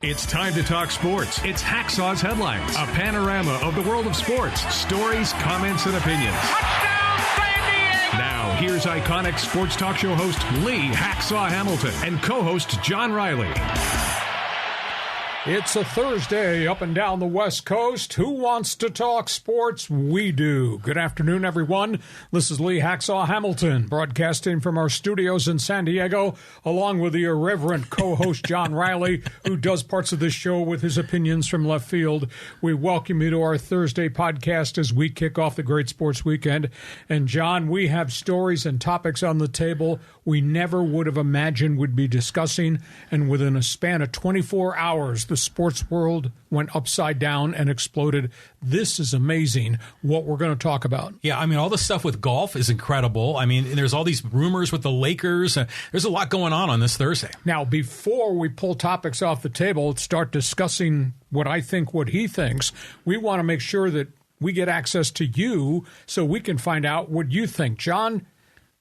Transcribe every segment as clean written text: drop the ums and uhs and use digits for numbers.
It's time to talk sports. It's Hacksaw's Headlines, a panorama of the world of sports, stories, comments, and opinions. Touchdown, San Diego! Now, here's iconic sports talk show host Lee Hacksaw Hamilton and co-host John Riley. It's a Thursday up and down the West Coast. Who wants to talk sports? We do. Good afternoon, everyone. This is Lee Hacksaw Hamilton, broadcasting from our studios in San Diego, along with the irreverent co-host John Riley, who does parts of this show with his opinions from left field. We welcome you to our Thursday podcast as we kick off the great sports weekend. And John, we have stories and topics on the table we never would have imagined we'd be discussing, and within a span of 24 hours, the sports world went upside down and exploded. This is amazing what we're going to talk about. Yeah, I mean, all the stuff with golf is incredible. I mean, there's all these rumors with the Lakers. There's a lot going on this Thursday. Now, before we pull topics off the table and start discussing what I think, what he thinks, we want to make sure that we get access to you so we can find out what you think. John,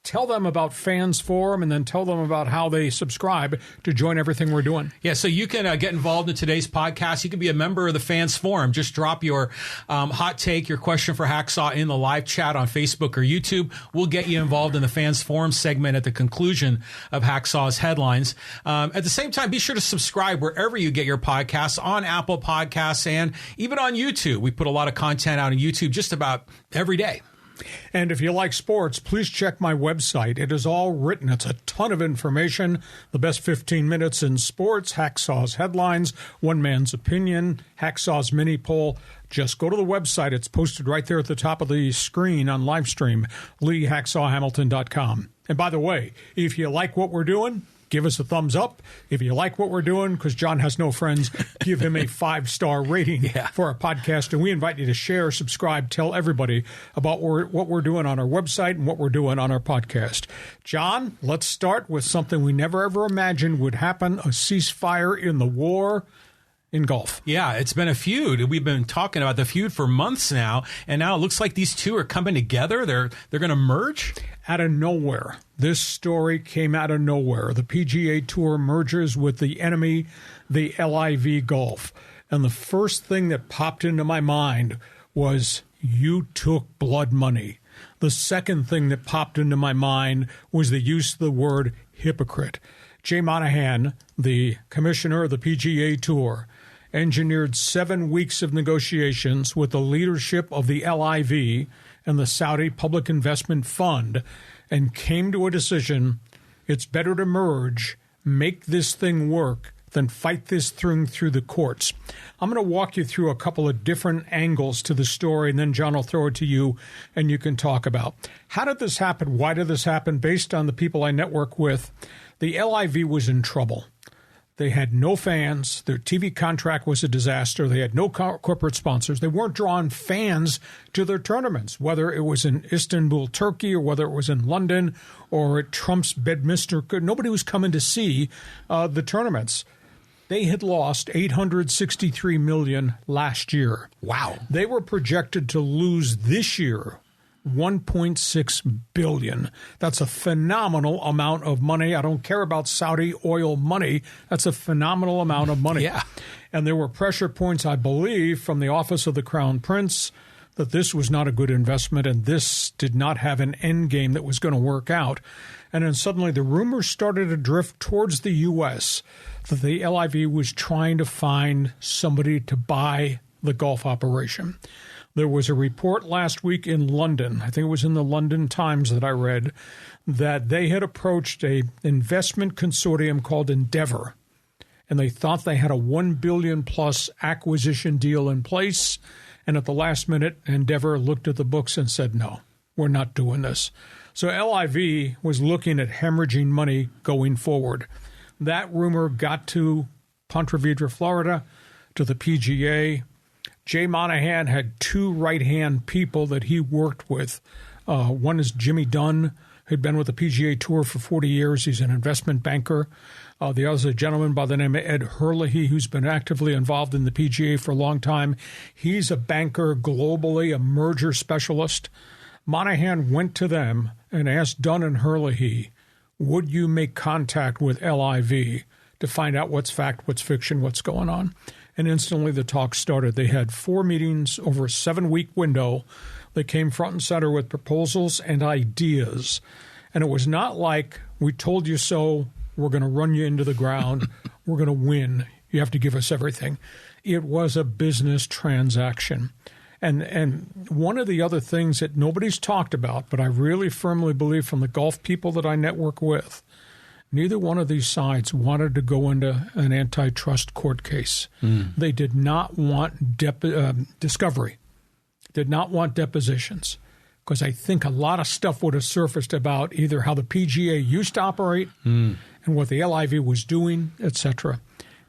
tell them about Fans Forum and then tell them about how they subscribe to join everything we're doing. Yeah, so you can get involved in today's podcast. You can be a member of the Fans Forum. Just drop your hot take, your question for Hacksaw in the live chat on Facebook or YouTube. We'll get you involved in the Fans Forum segment at the conclusion of Hacksaw's Headlines. At the same time, be sure to subscribe wherever you get your podcasts, on Apple Podcasts and even on YouTube. We put a lot of content out on YouTube just about every day. And if you like sports, please check my website. It is all written. It's a ton of information. The best 15 minutes in sports, Hacksaw's Headlines, One Man's Opinion, Hacksaw's Mini Poll. Just go to the website. It's posted right there at the top of the screen on live stream, LeeHacksawHamilton.com. And by the way, if you like what we're doing, give us a thumbs up. If you like what we're doing, because John has no friends, give him a 5-star rating for our podcast. And we invite you to share, subscribe, tell everybody about what we're doing on our website and what we're doing on our podcast. John, let's start with something we never ever imagined would happen, a ceasefire in the war in golf. Yeah, it's been a feud. We've been talking about the feud for months now, and now it looks like these two are coming together. They're going to merge? Out of nowhere. This story came out of nowhere. The PGA Tour merges with the enemy, the LIV Golf. And the first thing that popped into my mind was, you took blood money. The second thing that popped into my mind was the use of the word hypocrite. Jay Monahan, the commissioner of the PGA Tour, engineered 7 weeks of negotiations with the leadership of the LIV and the Saudi Public Investment Fund and came to a decision: it's better to merge, make this thing work, than fight this thing through the courts. I'm going to walk you through a couple of different angles to the story, and then, John, I'll throw it to you, and you can talk about how did this happen, why did this happen. Based on the people I network with, the LIV was in trouble. They had no fans. Their TV contract was a disaster. They had no corporate sponsors. They weren't drawing fans to their tournaments, whether it was in Istanbul, Turkey, or whether it was in London or at Trump's Bedminster. Nobody was coming to see the tournaments. They had lost $863 million last year. Wow. They were projected to lose this year $1.6 billion. That's a phenomenal amount of money. I don't care about Saudi oil money. That's a phenomenal amount of money. Yeah. And there were pressure points, I believe, from the office of the Crown Prince that this was not a good investment and this did not have an end game that was going to work out. And then suddenly the rumors started to drift towards the U.S. that the LIV was trying to find somebody to buy the golf operation. There was a report last week in London, I think it was in the London Times that I read, that they had approached an investment consortium called Endeavor, and they thought they had a $1 billion-plus acquisition deal in place, and at the last minute, Endeavor looked at the books and said, no, we're not doing this. So LIV was looking at hemorrhaging money going forward. That rumor got to Ponte Vedra, Florida, to the PGA. Jay Monahan had 2 right-hand people that he worked with. One is Jimmy Dunn, who'd been with the PGA Tour for 40 years. He's an investment banker. The other is a gentleman by the name of Ed Herlihy, who's been actively involved in the PGA for a long time. He's a banker globally, a merger specialist. Monahan went to them and asked Dunn and Herlihy, would you make contact with LIV to find out what's fact, what's fiction, what's going on. And instantly the talk started. They had 4 meetings over a 7-week window. They came front and center with proposals and ideas. And it was not like, we told you so, we're going to run you into the ground, we're going to win, you have to give us everything. It was a business transaction. And one of the other things that nobody's talked about, but I really firmly believe from the golf people that I network with, neither one of these sides wanted to go into an antitrust court case. They did not want discovery, did not want depositions, because I think a lot of stuff would have surfaced about either how the PGA used to operate and what the LIV was doing, etc.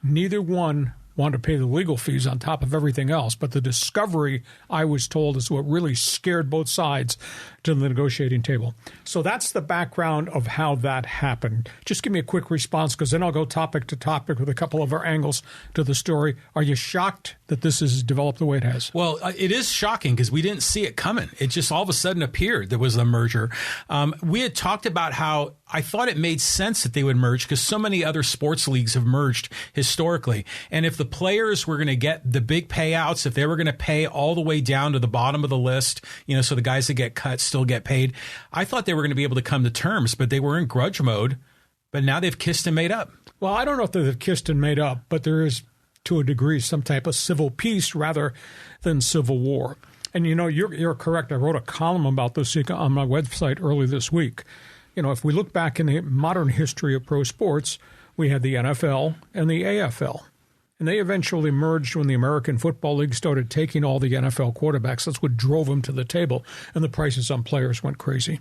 Neither one wanted to pay the legal fees on top of everything else. But the discovery, I was told, is what really scared both sides to the negotiating table. So that's the background of how that happened. Just give me a quick response, because then I'll go topic to topic with a couple of our angles to the story. Are you shocked that this has developed the way it has? Well, it is shocking because we didn't see it coming. It just all of a sudden appeared there was a merger. We had talked about how I thought it made sense that they would merge because so many other sports leagues have merged historically. And if the players were going to get the big payouts, if they were going to pay all the way down to the bottom of the list, so the guys that get cut still get paid, I thought they were going to be able to come to terms, but they were in grudge mode. But now they've kissed and made up. Well, I don't know if they've kissed and made up, but there is, to a degree, some type of civil peace rather than civil war. And, you're correct. I wrote a column about this on my website early this week. If we look back in the modern history of pro sports, we had the NFL and the AFL. And they eventually merged when the American Football League started taking all the NFL quarterbacks. That's what drove them to the table, and the prices on players went crazy.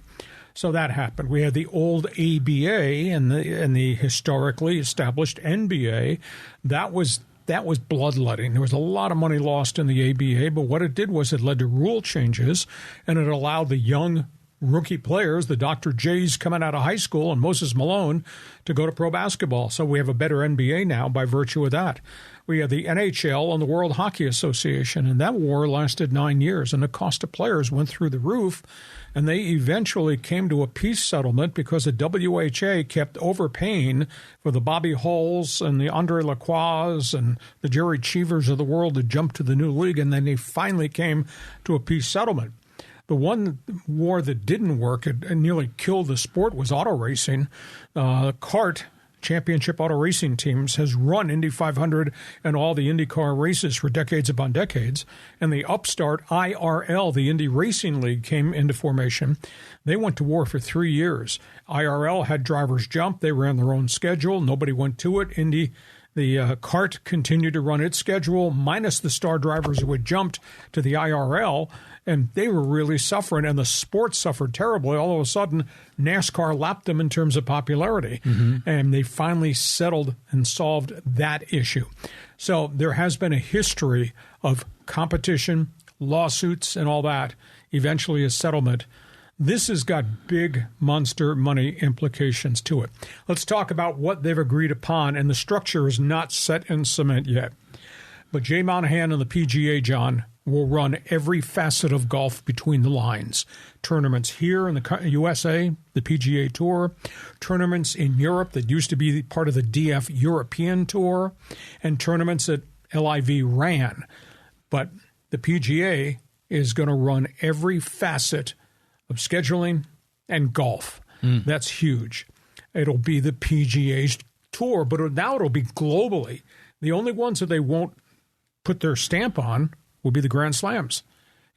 So that happened. We had the old ABA and the historically established NBA. That was bloodletting. There was a lot of money lost in the ABA, but what it did was it led to rule changes, and it allowed the young rookie players, the Dr. J's coming out of high school and Moses Malone, to go to pro basketball. So we have a better NBA now by virtue of that. We have the NHL and the World Hockey Association, and that war lasted 9 years, and the cost of players went through the roof, and they eventually came to a peace settlement because the WHA kept overpaying for the Bobby Hulls and the Andre Lacroix and the Jerry Cheevers of the world to jump to the new league, and then they finally came to a peace settlement. The one war that didn't work and nearly killed the sport was auto racing. CART, Championship Auto Racing Teams, has run Indy 500 and all the IndyCar races for decades upon decades. And the upstart IRL, the Indy Racing League, came into formation. They went to war for 3 years. IRL had drivers jump. They ran their own schedule. Nobody went to it. The CART continued to run its schedule, minus the star drivers who had jumped to the IRL, and they were really suffering, and the sport suffered terribly. All of a sudden, NASCAR lapped them in terms of popularity, and they finally settled and solved that issue. So there has been a history of competition, lawsuits, and all that, eventually a settlement. This has got big monster money implications to it. Let's talk about what they've agreed upon, and the structure is not set in cement yet. But Jay Monahan and the PGA, John, will run every facet of golf between the lines. Tournaments here in the USA, the PGA Tour, tournaments in Europe that used to be part of the DF European Tour, and tournaments that LIV ran. But the PGA is going to run every facet of scheduling and golf. That's huge. It'll be the PGA's tour, but now it'll be globally. The only ones that they won't put their stamp on will be the Grand Slams.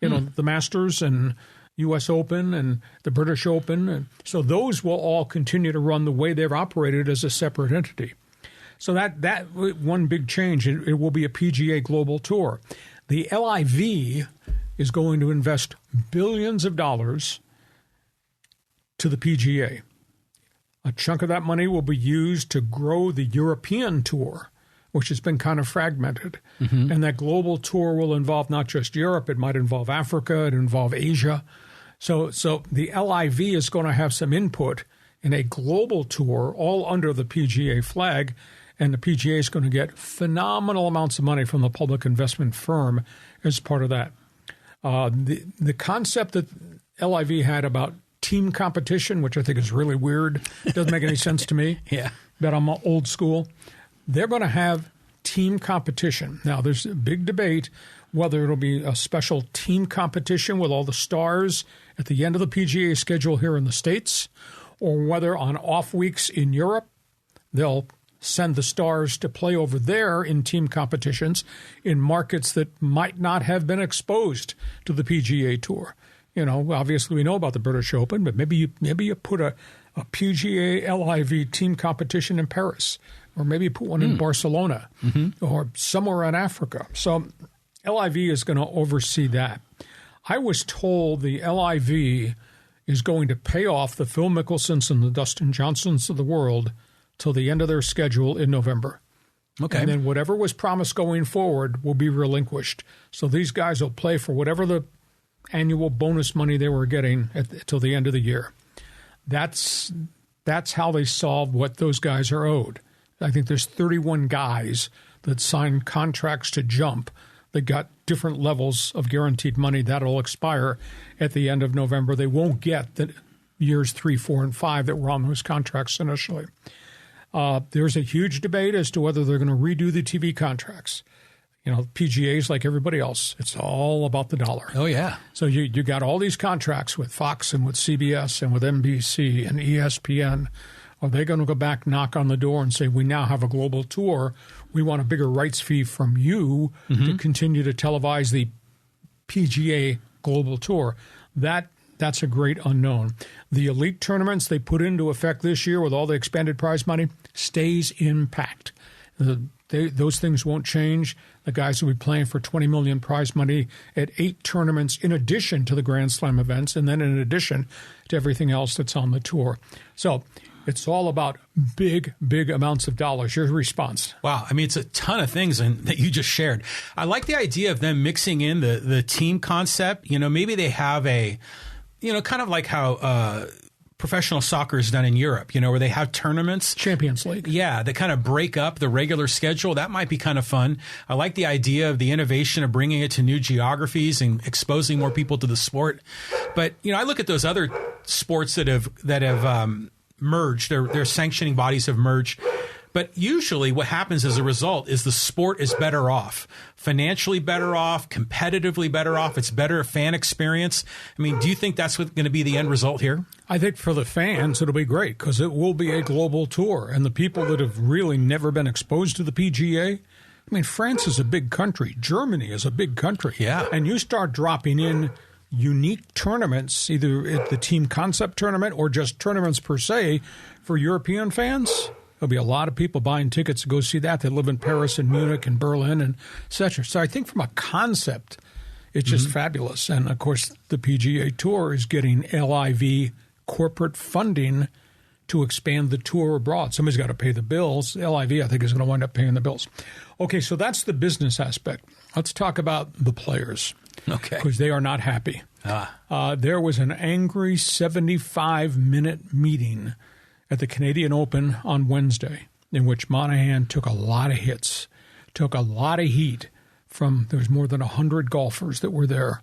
The Masters and U.S. Open and the British Open. And so those will all continue to run the way they've operated as a separate entity. So that one big change, it will be a PGA Global Tour. The LIV is going to invest billions of dollars to the PGA. A chunk of that money will be used to grow the European Tour, which has been kind of fragmented. And that global tour will involve not just Europe, it might involve Africa, it involve Asia. So the LIV is going to have some input in a global tour all under the PGA flag, and the PGA is going to get phenomenal amounts of money from the public investment firm as part of that. The concept that LIV had about team competition, which I think is really weird, doesn't make any sense to me. Yeah. But I'm old school. they're going to have team competition. Now, there's a big debate whether it'll be a special team competition with all the stars at the end of the PGA schedule here in the States, or whether on off weeks in Europe, they'll send the stars to play over there in team competitions in markets that might not have been exposed to the PGA Tour. Obviously we know about the British Open, but maybe you put a PGA LIV team competition in Paris, or maybe put one in Barcelona or somewhere in Africa. So LIV is going to oversee that. I was told the LIV is going to pay off the Phil Mickelsons and the Dustin Johnsons of the world till the end of their schedule in November. Okay. And then whatever was promised going forward will be relinquished. So these guys will play for whatever the annual bonus money they were getting till the end of the year. That's how they solved what those guys are owed. I think there's 31 guys that signed contracts to jump that got different levels of guaranteed money. That'll expire at the end of November. They won't get the years 3, 4, and 5 that were on those contracts initially. There's a huge debate as to whether they're going to redo the TV contracts. PGA's like everybody else. It's all about the dollar. Oh, yeah. So you got all these contracts with Fox and with CBS and with NBC and ESPN. Are they going to go back, knock on the door, and say, we now have a global tour. We want a bigger rights fee from you to continue to televise the PGA Global Tour? That's a great unknown. The elite tournaments they put into effect this year with all the expanded prize money stays intact. Those things won't change. The guys will be playing for $20 million prize money at 8 tournaments in addition to the Grand Slam events, and then in addition to everything else that's on the tour. So it's all about big, big amounts of dollars. Your response? Wow. I mean, it's a ton of things that you just shared. I like the idea of them mixing in the team concept. Maybe they have a, kind of like how professional soccer is done in Europe, where they have tournaments. Champions League. Yeah, they kind of break up the regular schedule. That might be kind of fun. I like the idea of the innovation of bringing it to new geographies and exposing more people to the sport. But, I look at those other sports that have merged. Their sanctioning bodies have merged. But usually what happens as a result is the sport is better off, financially better off, competitively better off. It's better fan experience. I mean, do you think that's going to be the end result here? I think for the fans, it'll be great because it will be a global tour. And the people that have really never been exposed to the PGA, I mean, France is a big country. Germany is a big country. Yeah. And you start dropping in unique tournaments, either at the team concept tournament or just tournaments per se for European fans. There'll be a lot of people buying tickets to go see that. They live in Paris and Munich and Berlin and et cetera. So I think from a concept, it's just fabulous. And, of course, the PGA Tour is getting LIV corporate funding to expand the tour abroad. Somebody's got to pay the bills. LIV, I think, is going to wind up paying the bills. Okay, so that's the business aspect. Let's talk about the players. Okay. Because they are not happy. There was an angry 75-minute meeting at the Canadian Open on Wednesday in which Monahan took a lot of hits, took a lot of heat from, there was more than 100 golfers that were there.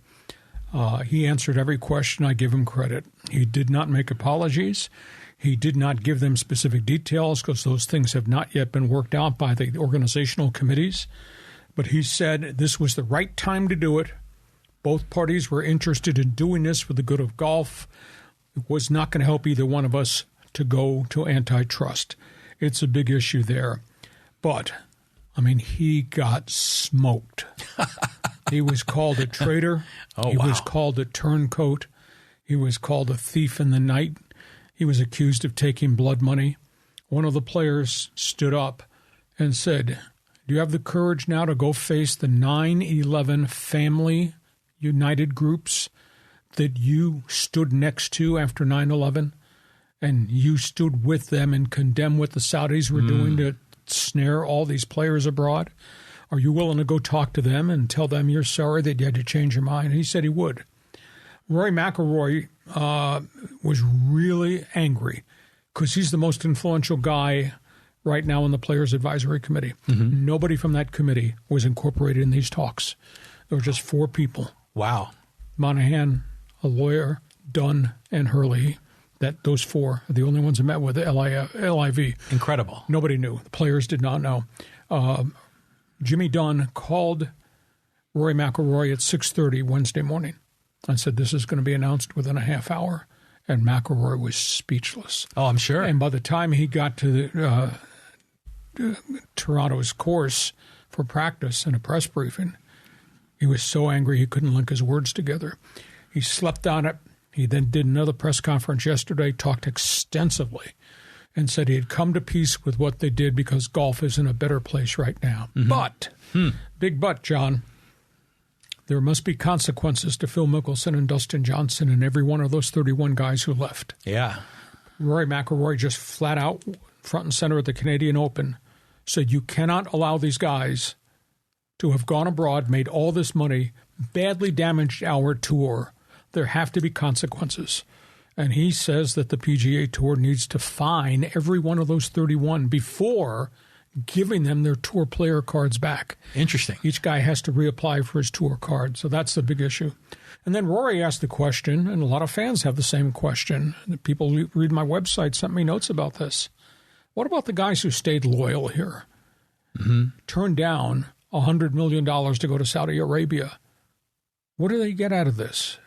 He answered every question. I give him credit. He did not make apologies. He did not give them specific details because those things have not yet been worked out by the organizational committees. But he said this was the right time to do it. Both parties were interested in doing this for the good of golf. It was not going to help either one of us to go to antitrust. It's a big issue there. But, I mean, he got smoked. He was called a traitor. He was called a turncoat. He was called a thief in the night. He was accused of taking blood money. One of the players stood up and said, do you have the courage now to go face the 9/11 family united groups that you stood next to after 9/11? And you stood with them and condemned what the Saudis were doing to snare all these players abroad? Are you willing to go talk to them and tell them you're sorry that you had to change your mind? And he said he would. Rory McIlroy was really angry because he's the most influential guy right now in the Players Advisory Committee. Nobody from that committee was incorporated in these talks. There were just 4 people. Wow. Monahan, a lawyer, Dunn, and Hurley. that those four are the only ones that met with the LIV. Incredible. Nobody knew. The players did not know. Jimmy Dunn called Rory McIlroy at 6:30 Wednesday morning and said, this is going to be announced within a half hour. And McIlroy was speechless. Oh, I'm sure. And by the time he got to Toronto's course for practice and a press briefing, he was so angry he couldn't link his words together. He slept on it. He then did another press conference yesterday, talked extensively, and said he had come to peace with what they did because golf is in a better place right now. Mm-hmm. But, big but, John, there must be consequences to Phil Mickelson and Dustin Johnson and every one of those 31 guys who left. Yeah. Rory McIlroy just flat out, front and center at the Canadian Open, said you cannot allow these guys to have gone abroad, made all this money, badly damaged our tour. There have to be consequences. And he says that the PGA Tour needs to fine every one of those 31 before giving them their tour player cards back. Interesting. Each guy has to reapply for his tour card. So that's the big issue. And then Rory asked the question, and a lot of fans have the same question. People who read my website sent me notes about this. What about the guys who stayed loyal here? Turned down $100 million to go to Saudi Arabia. What do they get out of this?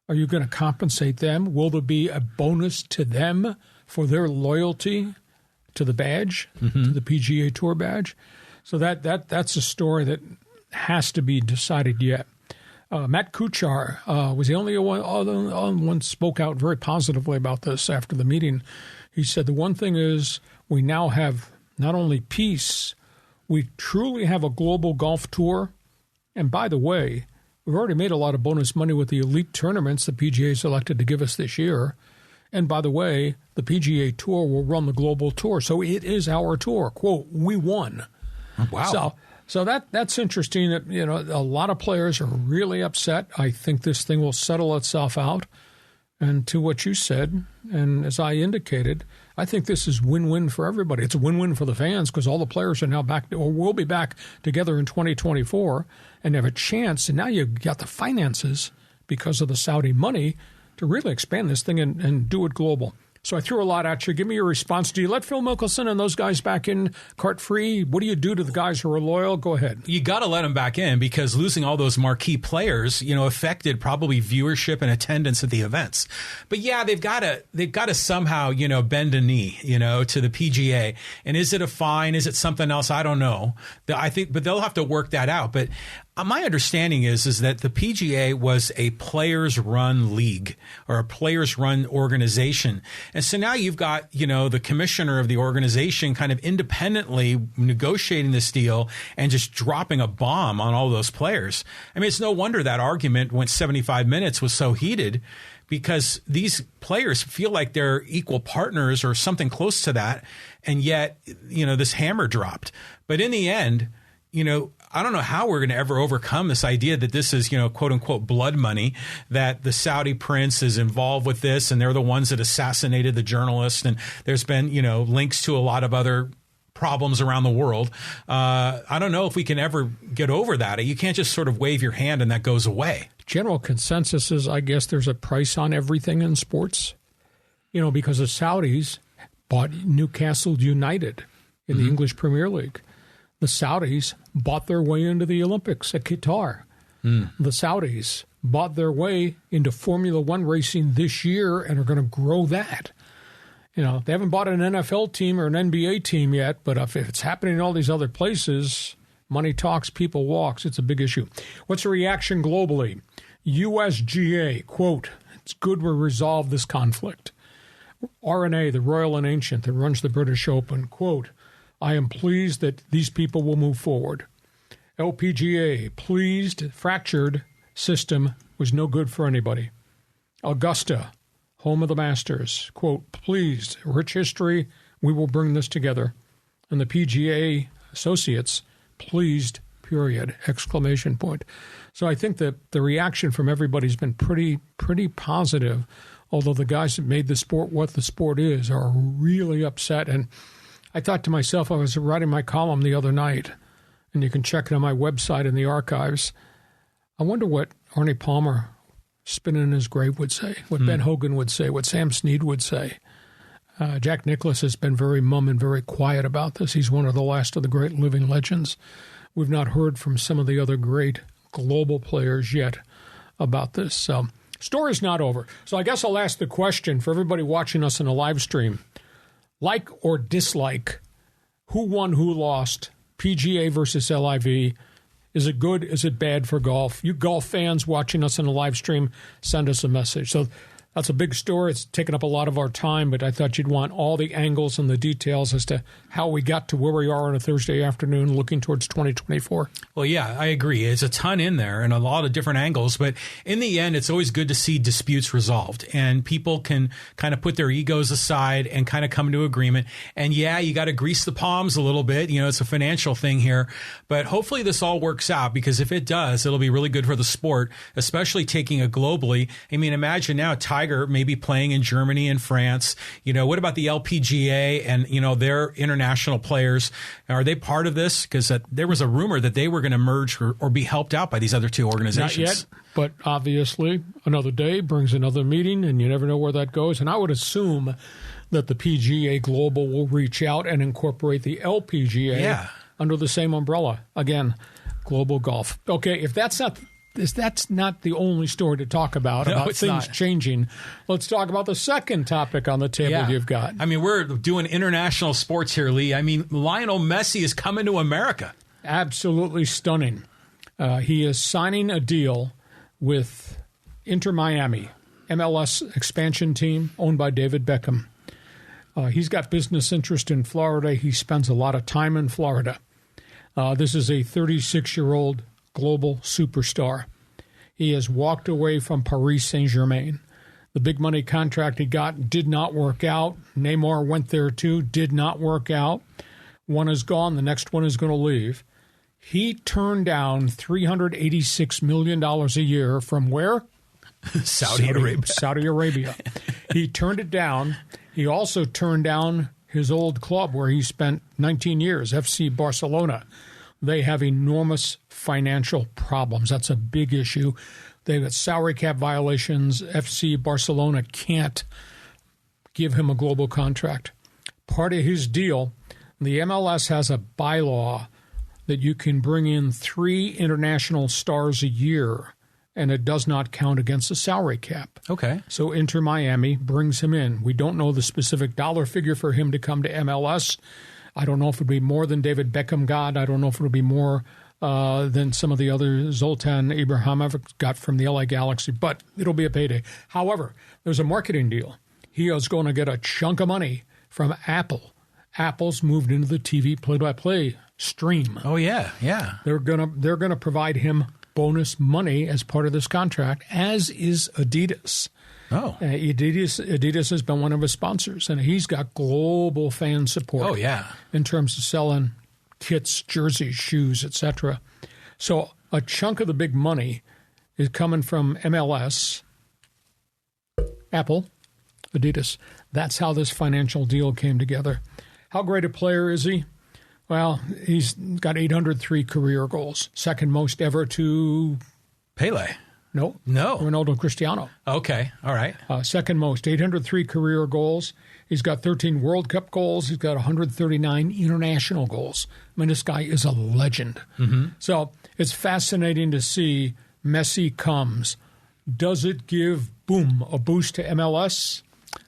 Are you going to compensate them? Will there be a bonus to them for their loyalty to the badge, to the PGA Tour badge? So that's a story that has to be decided yet. Matt Kuchar was the only one spoke out very positively about this after the meeting. He said the one thing is we now have not only peace, we truly have a global golf tour. And by the way, we've already made a lot of bonus money with the elite tournaments the PGA selected to give us this year. And by the way, the PGA Tour will run the global tour. So it is our tour. Quote, we won. Wow. So that's interesting. That, a lot of players are really upset. I think this thing will settle itself out. And to what you said, and as I indicated, I think this is win-win for everybody. It's a win-win for the fans because all the players are now back or will be back together in 2024 and have a chance. And now you've got the finances because of the Saudi money to really expand this thing and do it global. So I threw a lot at you. Give me your response. Do you let Phil Mickelson and those guys back in cart-free? What do you do to the guys who are loyal? Go ahead. You got to let them back in because losing all those marquee players, affected probably viewership and attendance at the events. But yeah, they've got to somehow, bend a knee, to the PGA. And is it a fine? Is it something else? I don't know. But they'll have to work that out. But my understanding is that the PGA was a players-run league or a players-run organization. And so now you've got, the commissioner of the organization kind of independently negotiating this deal and just dropping a bomb on all those players. I mean, it's no wonder that argument went 75 minutes was so heated because these players feel like they're equal partners or something close to that. And yet, this hammer dropped. But in the end, I don't know how we're going to ever overcome this idea that this is, quote unquote, blood money, that the Saudi prince is involved with this and they're the ones that assassinated the journalist. And there's been, links to a lot of other problems around the world. I don't know if we can ever get over that. You can't just sort of wave your hand and that goes away. General consensus is, I guess, there's a price on everything in sports, because the Saudis bought Newcastle United in the English Premier League. The Saudis bought their way into the Olympics at Qatar. The Saudis bought their way into Formula One racing this year and are going to grow that. They haven't bought an NFL team or an NBA team yet, but if it's happening in all these other places, money talks, people walks. It's a big issue. What's the reaction globally? USGA, quote, it's good we resolve this conflict. RNA, the Royal and Ancient that runs the British Open, quote, I am pleased that these people will move forward. LPGA, pleased, fractured system was no good for anybody. Augusta, home of the Masters, quote, pleased, rich history, we will bring this together. And the PGA associates, pleased, period, exclamation point. So I think that the reaction from everybody's been pretty positive, although the guys that made the sport what the sport is are really upset. And I thought to myself, I was writing my column the other night, and you can check it on my website in the archives. I wonder what Arnie Palmer spinning in his grave would say, what Ben Hogan would say, what Sam Snead would say. Jack Nicklaus has been very mum and very quiet about this. He's one of the last of the great living legends. We've not heard from some of the other great global players yet about this. So, story's not over. So I guess I'll ask the question for everybody watching us in a live stream. Like or dislike, who won, who lost, PGA versus LIV? Is it good? Is it bad for golf? You golf fans watching us in a live stream, send us a message. So that's a big story. It's taken up a lot of our time, but I thought you'd want all the angles and the details as to how we got to where we are on a Thursday afternoon looking towards 2024. Well, yeah, I agree. There's a ton in there and a lot of different angles, but in the end, it's always good to see disputes resolved and people can kind of put their egos aside and kind of come to agreement. And yeah, you got to grease the palms a little bit. You know, it's a financial thing here, but hopefully this all works out, because if it does, it'll be really good for the sport, especially taking it globally. I mean, imagine now Tiger maybe playing in Germany and France. You know, what about the LPGA and, you know, their international players? Are they part of this? Because there was a rumor that they were going to merge or be helped out by these other two organizations. Not yet, but obviously another day brings another meeting, and you never know where that goes. And I would assume that the PGA Global will reach out and incorporate the LPGA under the same umbrella. Again, global golf. Okay, if that's not the only story to talk about things changing. Let's talk about the second topic on the table you've got. I mean, we're doing international sports here, Lee. I mean, Lionel Messi is coming to America. Absolutely stunning. He is signing a deal with Inter Miami, MLS expansion team owned by David Beckham. He's got business interest in Florida. He spends a lot of time in Florida. This is a 36-year-old global superstar. He has walked away from Paris Saint-Germain. The big money contract he got did not work out. Neymar went there too, did not work out. One is gone, the next one is going to leave. He turned down $386 million a year from where? Saudi Arabia. Saudi Arabia. He turned it down. He also turned down his old club where he spent 19 years, FC Barcelona. They have enormous financial problems. That's a big issue. They've got salary cap violations. FC Barcelona can't give him a global contract. Part of his deal, the MLS has a bylaw that you can bring in 3 international stars a year, and it does not count against the salary cap. Okay. So Inter Miami brings him in. We don't know the specific dollar figure for him to come to MLS. I don't know if it would be more than David Beckham got. I don't know if it would be more than some of the other Zoltan Ibrahimovic got from the LA Galaxy, but it'll be a payday. However, there's a marketing deal. He is going to get a chunk of money from Apple. Apple's moved into the TV play-by-play stream. Oh, yeah, yeah. They're gonna provide him bonus money as part of this contract, as is Adidas. Oh. Adidas has been one of his sponsors, and he's got global fan support. Oh, yeah. In terms of selling kits, jerseys, shoes, etc. So a chunk of the big money is coming from MLS, Apple, Adidas. That's how this financial deal came together. How great a player is he? Well, he's got 803 career goals, second most ever to Pele. No. Ronaldo Cristiano. Okay. All right. Second most, 803 career goals. He's got 13 World Cup goals. He's got 139 international goals. I mean, this guy is a legend. Mm-hmm. So it's fascinating to see Messi comes. Does it give, a boost to MLS?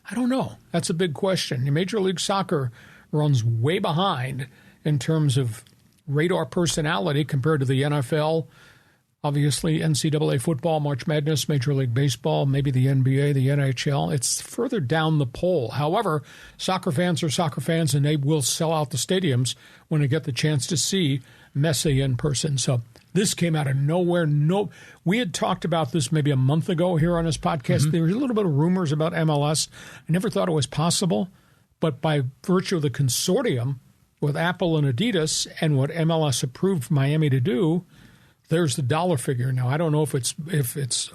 I don't know. That's a big question. Major League Soccer runs way behind in terms of radar personality compared to the NFL. Obviously, NCAA football, March Madness, Major League Baseball, maybe the NBA, the NHL. It's further down the pole. However, soccer fans are soccer fans, and they will sell out the stadiums when they get the chance to see Messi in person. So this came out of nowhere. We had talked about this maybe a month ago here on this podcast. Mm-hmm. There was a little bit of rumors about MLS. I never thought it was possible. But by virtue of the consortium with Apple and Adidas and what MLS approved Miami to do, there's the dollar figure. Now, I don't know if it's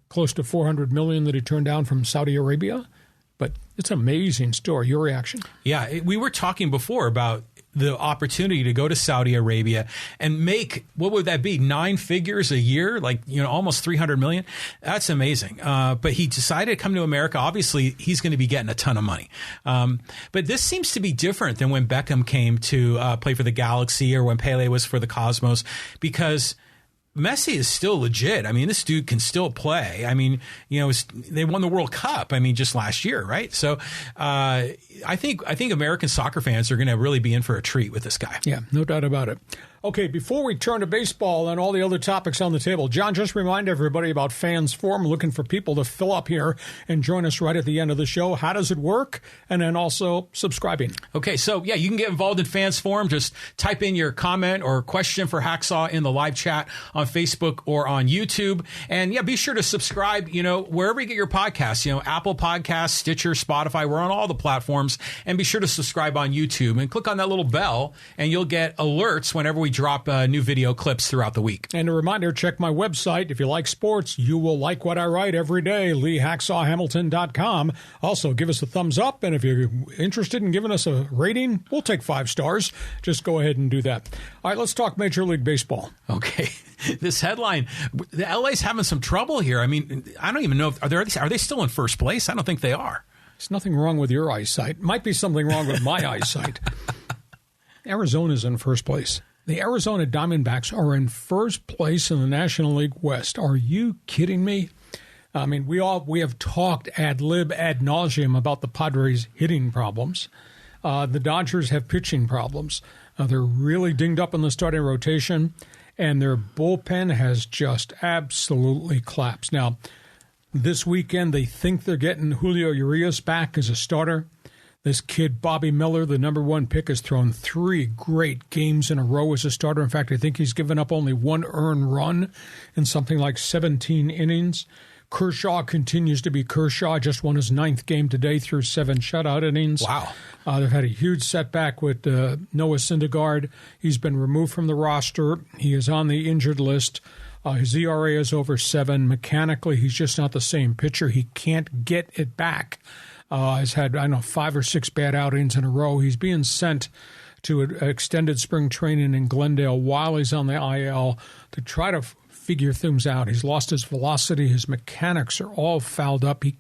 close to $400 million that he turned down from Saudi Arabia, but it's an amazing story. Your reaction? Yeah, we were talking before about the opportunity to go to Saudi Arabia and make, what would that be, 9 figures a year, like, almost 300 million. That's amazing. But he decided to come to America. Obviously, he's going to be getting a ton of money. But this seems to be different than when Beckham came to play for the Galaxy or when Pele was for the Cosmos, because Messi is still legit. I mean, this dude can still play. I mean, they won the World Cup. I mean, just last year, right? So, I think American soccer fans are going to really be in for a treat with this guy. Yeah, no doubt about it. Okay, before we turn to baseball and all the other topics on the table, John, just remind everybody about Fans Forum, looking for people to fill up here and join us right at the end of the show. How does it work? And then also subscribing. Okay, so yeah, you can get involved in Fans Forum. Just type in your comment or question for Hacksaw in the live chat on Facebook or on YouTube. And yeah, be sure to subscribe, wherever you get your podcasts, Apple Podcasts, Stitcher, Spotify. We're on all the platforms. And be sure to subscribe on YouTube and click on that little bell and you'll get alerts whenever we drop new video clips throughout the week. And a reminder, check my website. If you like sports, you will like what I write every day, LeeHacksawHamilton.com. Also, give us a thumbs up. And if you're interested in giving us a rating, we'll take 5 stars. Just go ahead and do that. All right, let's talk Major League Baseball. Okay. This headline, the LA's having some trouble here. I mean, I don't even know if, are they still in first place? I don't think they are. There's nothing wrong with your eyesight. Might be something wrong with my eyesight. Arizona's in first place. The Arizona Diamondbacks are in first place in the National League West. Are you kidding me? I mean, we have talked ad lib ad nauseum about the Padres' hitting problems. The Dodgers have pitching problems. They're really dinged up in the starting rotation, and their bullpen has just absolutely collapsed. Now, this weekend, they think they're getting Julio Urias back as a starter. This kid, Bobby Miller, the number 1 pick, has thrown 3 great games in a row as a starter. In fact, I think he's given up only 1 earned run in something like 17 innings. Kershaw continues to be Kershaw, just won his 9th game today through 7 shutout innings. Wow. They've had a huge setback with Noah Syndergaard. He's been removed from the roster. He is on the injured list. His ERA is over 7. Mechanically, he's just not the same pitcher. He can't get it back. Has had, 5 or 6 bad outings in a row. He's being sent to an extended spring training in Glendale while he's on the IL to try to figure things out. He's lost his velocity. His mechanics are all fouled up. He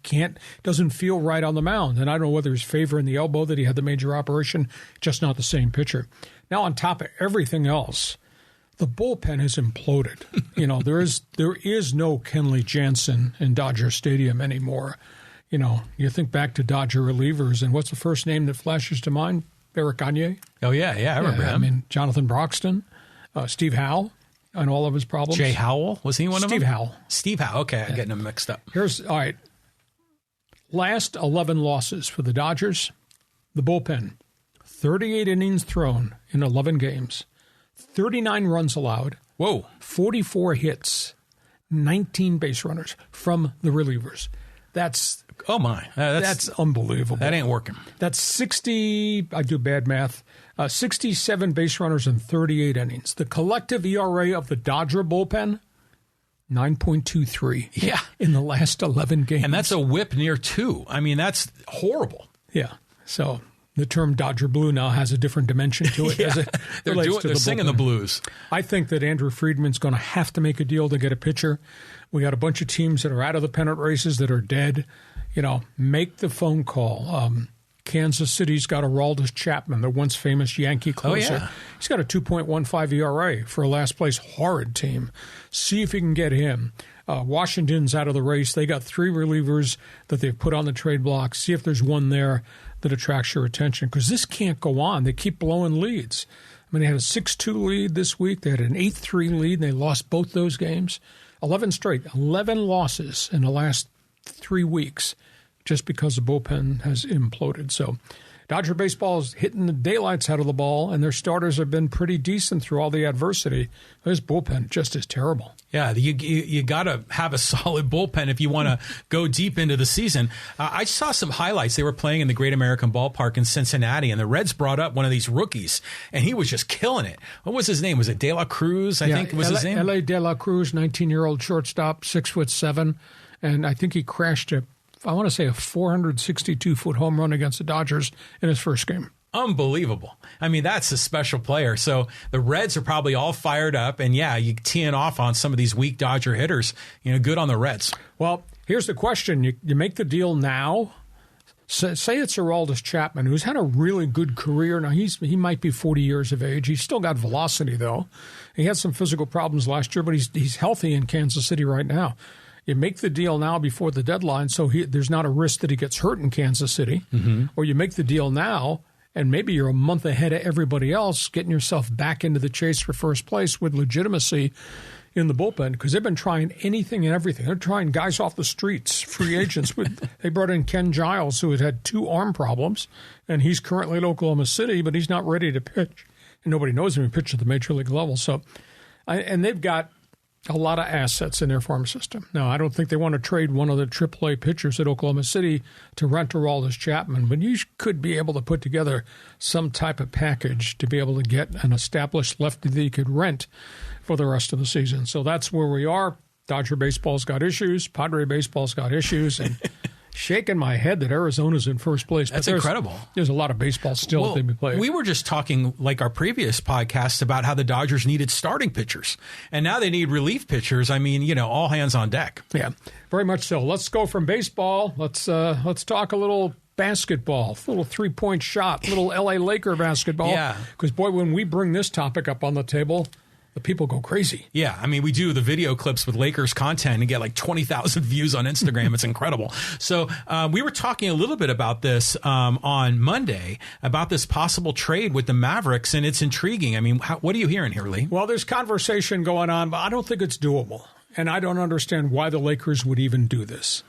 doesn't feel right on the mound. And I don't know whether he's favoring the elbow that he had the major operation, just not the same pitcher. Now, on top of everything else, the bullpen has imploded. There is no Kenley Jansen in Dodger Stadium anymore. You think back to Dodger relievers, and what's the first name that flashes to mind? Eric Gagne. Oh, yeah, I remember him. I mean, Jonathan Broxton, Steve Howe, and all of his problems. Jay Howell, was he one of them? Steve Howe. Okay, I'm getting them mixed up. All right. Last 11 losses for the Dodgers, the bullpen, 38 innings thrown in 11 games, 39 runs allowed. Whoa. 44 hits, 19 base runners from the relievers. That's unbelievable. That ain't working. That's 60, I do bad math, 67 base runners in 38 innings. The collective ERA of the Dodger bullpen, 9.23. Yeah. In the last 11 games. And that's a whip near 2. I mean, that's horrible. Yeah. So the term Dodger Blue now has a different dimension to it. As it they're singing the blues. I think that Andrew Friedman's going to have to make a deal to get a pitcher. We got a bunch of teams that are out of the pennant races that are dead. Make the phone call. Kansas City's got Aroldis Chapman, the once famous Yankee closer. Oh, yeah. He's got a 2.15 ERA for a last place horrid team. See if you can get him. Washington's out of the race. They got 3 relievers that they've put on the trade block. See if there's one there that attracts your attention, because this can't go on. They keep blowing leads. I mean, they had a 6-2 lead this week. They had an 8-3 lead, and they lost both those games. 11 losses in the last 3 weeks just because the bullpen has imploded. So Dodger baseball is hitting the daylights out of the ball, and their starters have been pretty decent through all the adversity. This bullpen just is terrible. Yeah, you got to have a solid bullpen if you want to go deep into the season. I saw some highlights. They were playing in the Great American Ballpark in Cincinnati, and the Reds brought up one of these rookies, and he was just killing it. What was his name? Was it De La Cruz? I think was his name. L.A. De La Cruz, 19-year-old shortstop, 6'7", and I think he crashed a 462-foot home run against the Dodgers in his first game. Unbelievable. I mean, that's a special player. So the Reds are probably all fired up. And, yeah, you teeing off on some of these weak Dodger hitters. Good on the Reds. Well, here's the question. You make the deal now. Say it's Aroldis Chapman, who's had a really good career. Now, he might be 40 years of age. He's still got velocity, though. He had some physical problems last year, but he's healthy in Kansas City right now. You make the deal now before the deadline, so there's not a risk that he gets hurt in Kansas City. Mm-hmm. Or you make the deal now, and maybe you're a month ahead of everybody else, getting yourself back into the chase for first place with legitimacy in the bullpen, because they've been trying anything and everything. They're trying guys off the streets, free agents. They brought in Ken Giles, who had 2 arm problems, and he's currently at Oklahoma City, but he's not ready to pitch. And nobody knows him to pitch at the major league level. And they've got a lot of assets in their farm system. Now, I don't think they want to trade one of the AAA pitchers at Oklahoma City to rent Aroldis Chapman, but you could be able to put together some type of package to be able to get an established lefty that you could rent for the rest of the season. So that's where we are. Dodger baseball's got issues. Padre baseball's got issues. And shaking my head that Arizona's in first place. That's incredible. There's a lot of baseball still that they be playing. We were just talking, like our previous podcast, about how the Dodgers needed starting pitchers. And now they need relief pitchers. I mean, all hands on deck. Yeah, very much so. Let's go from baseball. Let's talk a little basketball, a little three-point shot, a little LA Laker basketball. Yeah. Because, boy, when we bring this topic up on the table, the people go crazy. Yeah, I mean, we do the video clips with Lakers content and get like 20,000 views on Instagram. It's incredible. So we were talking a little bit about this on Monday, about this possible trade with the Mavericks, and it's intriguing. I mean, what are you hearing here, Lee? Well, there's conversation going on, but I don't think it's doable. And I don't understand why the Lakers would even do this.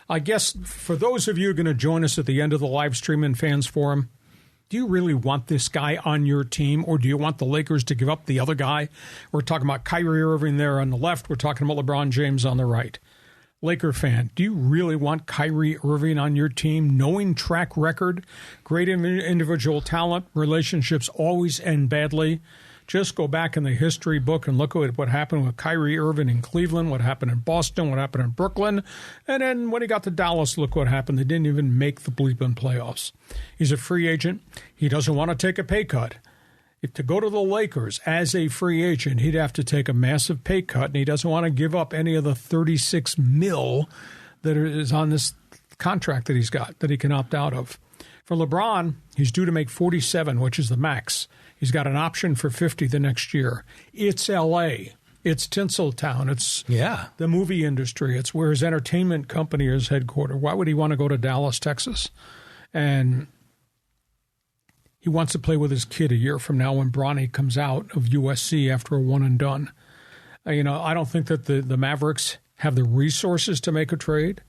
I guess for those of you going to join us at the end of the live stream in Fans Forum, do you really want this guy on your team, or do you want the Lakers to give up the other guy? We're talking about Kyrie Irving there on the left. We're talking about LeBron James on the right. Laker fan, do you really want Kyrie Irving on your team, knowing track record, great individual talent, relationships always end badly? Just go back in the history book and look at what happened with Kyrie Irving in Cleveland, what happened in Boston, what happened in Brooklyn. And then when he got to Dallas, look what happened. They didn't even make the bleeping playoffs. He's a free agent. He doesn't want to take a pay cut. To go to the Lakers as a free agent, he'd have to take a massive pay cut, and he doesn't want to give up any of the $36 million that is on this contract that he's got, that he can opt out of. For LeBron, he's due to make $47, which is the max. He's got an option for $50 the next year. It's L.A. It's Tinseltown. It's the movie industry. It's where his entertainment company is headquartered. Why would he want to go to Dallas, Texas? And he wants to play with his kid a year from now when Bronny comes out of USC after a one and done. I don't think that the Mavericks have the resources to make a trade.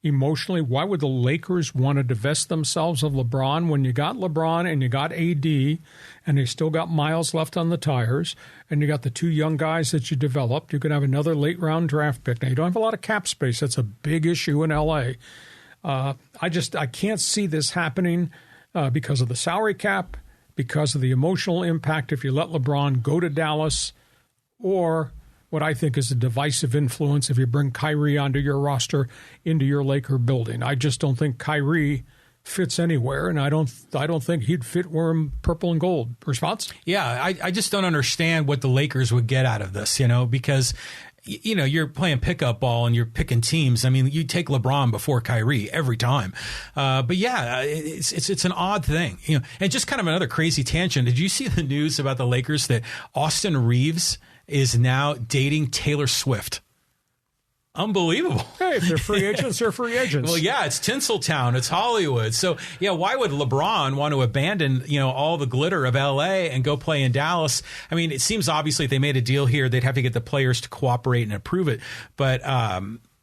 Emotionally, why would the Lakers want to divest themselves of LeBron when you got LeBron and you got AD and they still got miles left on the tires and you got the 2 young guys that you developed? You could have another late-round draft pick. Now, you don't have a lot of cap space. That's a big issue in L.A. I can't see this happening because of the salary cap, because of the emotional impact if you let LeBron go to Dallas, or what I think is a divisive influence if you bring Kyrie onto your roster into your Laker building. I just don't think Kyrie fits anywhere, and I don't think he'd fit wearing purple and gold. Response? Yeah, I just don't understand what the Lakers would get out of this, because you're playing pickup ball and you're picking teams. I mean, you take LeBron before Kyrie every time. But yeah, it's an odd thing, and just kind of another crazy tangent. Did you see the news about the Lakers that Austin Reeves is now dating Taylor Swift? Unbelievable. Hey, if they're free agents, they're free agents. Well, yeah, it's Tinseltown. It's Hollywood. So, yeah, why would LeBron want to abandon, all the glitter of L.A. and go play in Dallas? I mean, it seems obviously if they made a deal here, they'd have to get the players to cooperate and approve it. But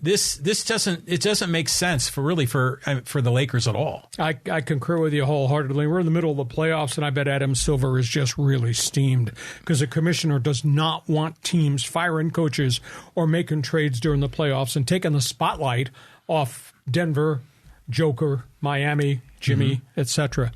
this doesn't make sense for the Lakers at all. I concur with you wholeheartedly. We're in the middle of the playoffs, and I bet Adam Silver is just really steamed because the commissioner does not want teams firing coaches or making trades during the playoffs and taking the spotlight off Denver, Joker, Miami, Jimmy, etc.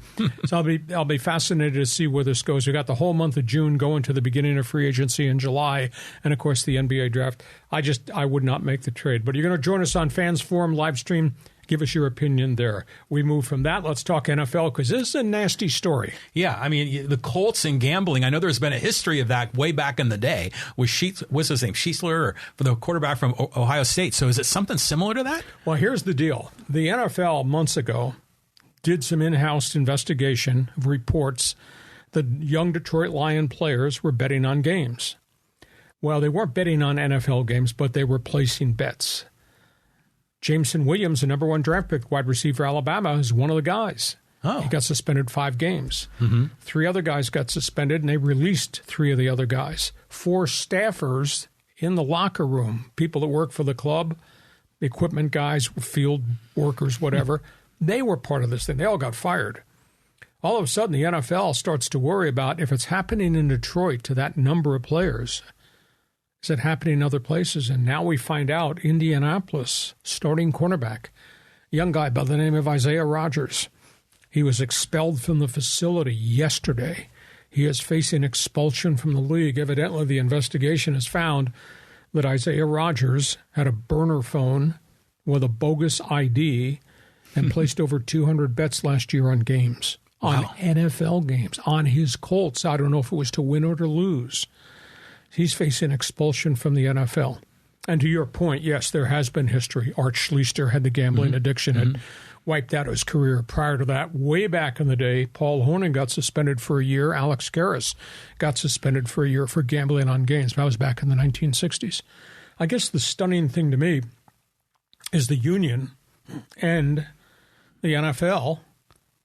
So I'll be fascinated to see where this goes. We got the whole month of June going to the beginning of free agency in July, and of course the NBA draft. I would not make the trade. But you're going to join us on Fans Forum live stream Give us your opinion there. We move from that. Let's talk NFL because this is a nasty story. Yeah, I mean, the Colts and gambling, I know there's been a history of that way back in the day with what's his name, Schiesler, or for the quarterback from Ohio State. So is it something similar to that? Well, here's the deal. The NFL months ago did some in-house investigation of reports that young Detroit Lion players were betting on games. Well, they weren't betting on NFL games, but they were placing bets. Jameson Williams, the number 1 draft pick, wide receiver, Alabama, is one of the guys. Oh. He got suspended 5 games. Mm-hmm. 3 other guys got suspended, and they released 3 of the other guys. 4 staffers in the locker room, people that work for the club, equipment guys, field workers, whatever, they were part of this thing. They all got fired. All of a sudden, the NFL starts to worry about if it's happening in Detroit to that number of players, is it happening in other places? And now we find out Indianapolis starting cornerback, a young guy by the name of Isaiah Rodgers. He was expelled from the facility yesterday. He is facing expulsion from the league. Evidently, the investigation has found that Isaiah Rodgers had a burner phone with a bogus ID and placed over 200 bets last year on games, on NFL games, on his Colts. I don't know if it was to win or to lose. He's facing expulsion from the NFL. And to your point, yes, there has been history. Art Schlichter had the gambling addiction and wiped out his career. Prior to that, way back in the day, Paul Honan got suspended for a year. Alex Karras got suspended for a year for gambling on games. That was back in the 1960s. I guess the stunning thing to me is the union and the NFL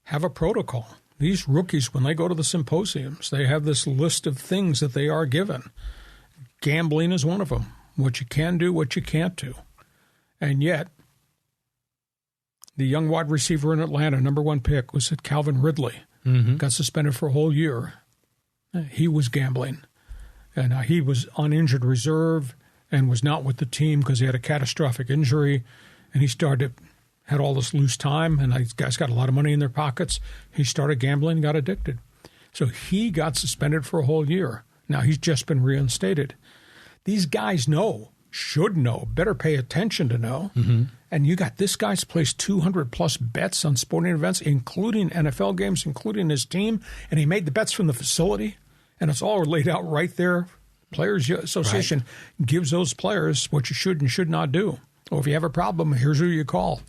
have a protocol. These rookies, when they go to the symposiums, they have this list of things that they are given. Gambling is one of them. What you can do, what you can't do. And yet, the young wide receiver in Atlanta, number 1 pick, was at Calvin Ridley. Got suspended for a whole year. He was gambling. And he was on injured reserve and was not with the team because he had a catastrophic injury. And he had all this loose time, and these guys got a lot of money in their pockets. He started gambling and got addicted. So he got suspended for a whole year. Now he's just been reinstated. These guys should know, better pay attention to know. And you got this guy's placed 200-plus bets on sporting events, including NFL games, including his team, and he made the bets from the facility, and it's all laid out right there. Players Association gives those players what you should and should not do. Or if you have a problem, here's who you call.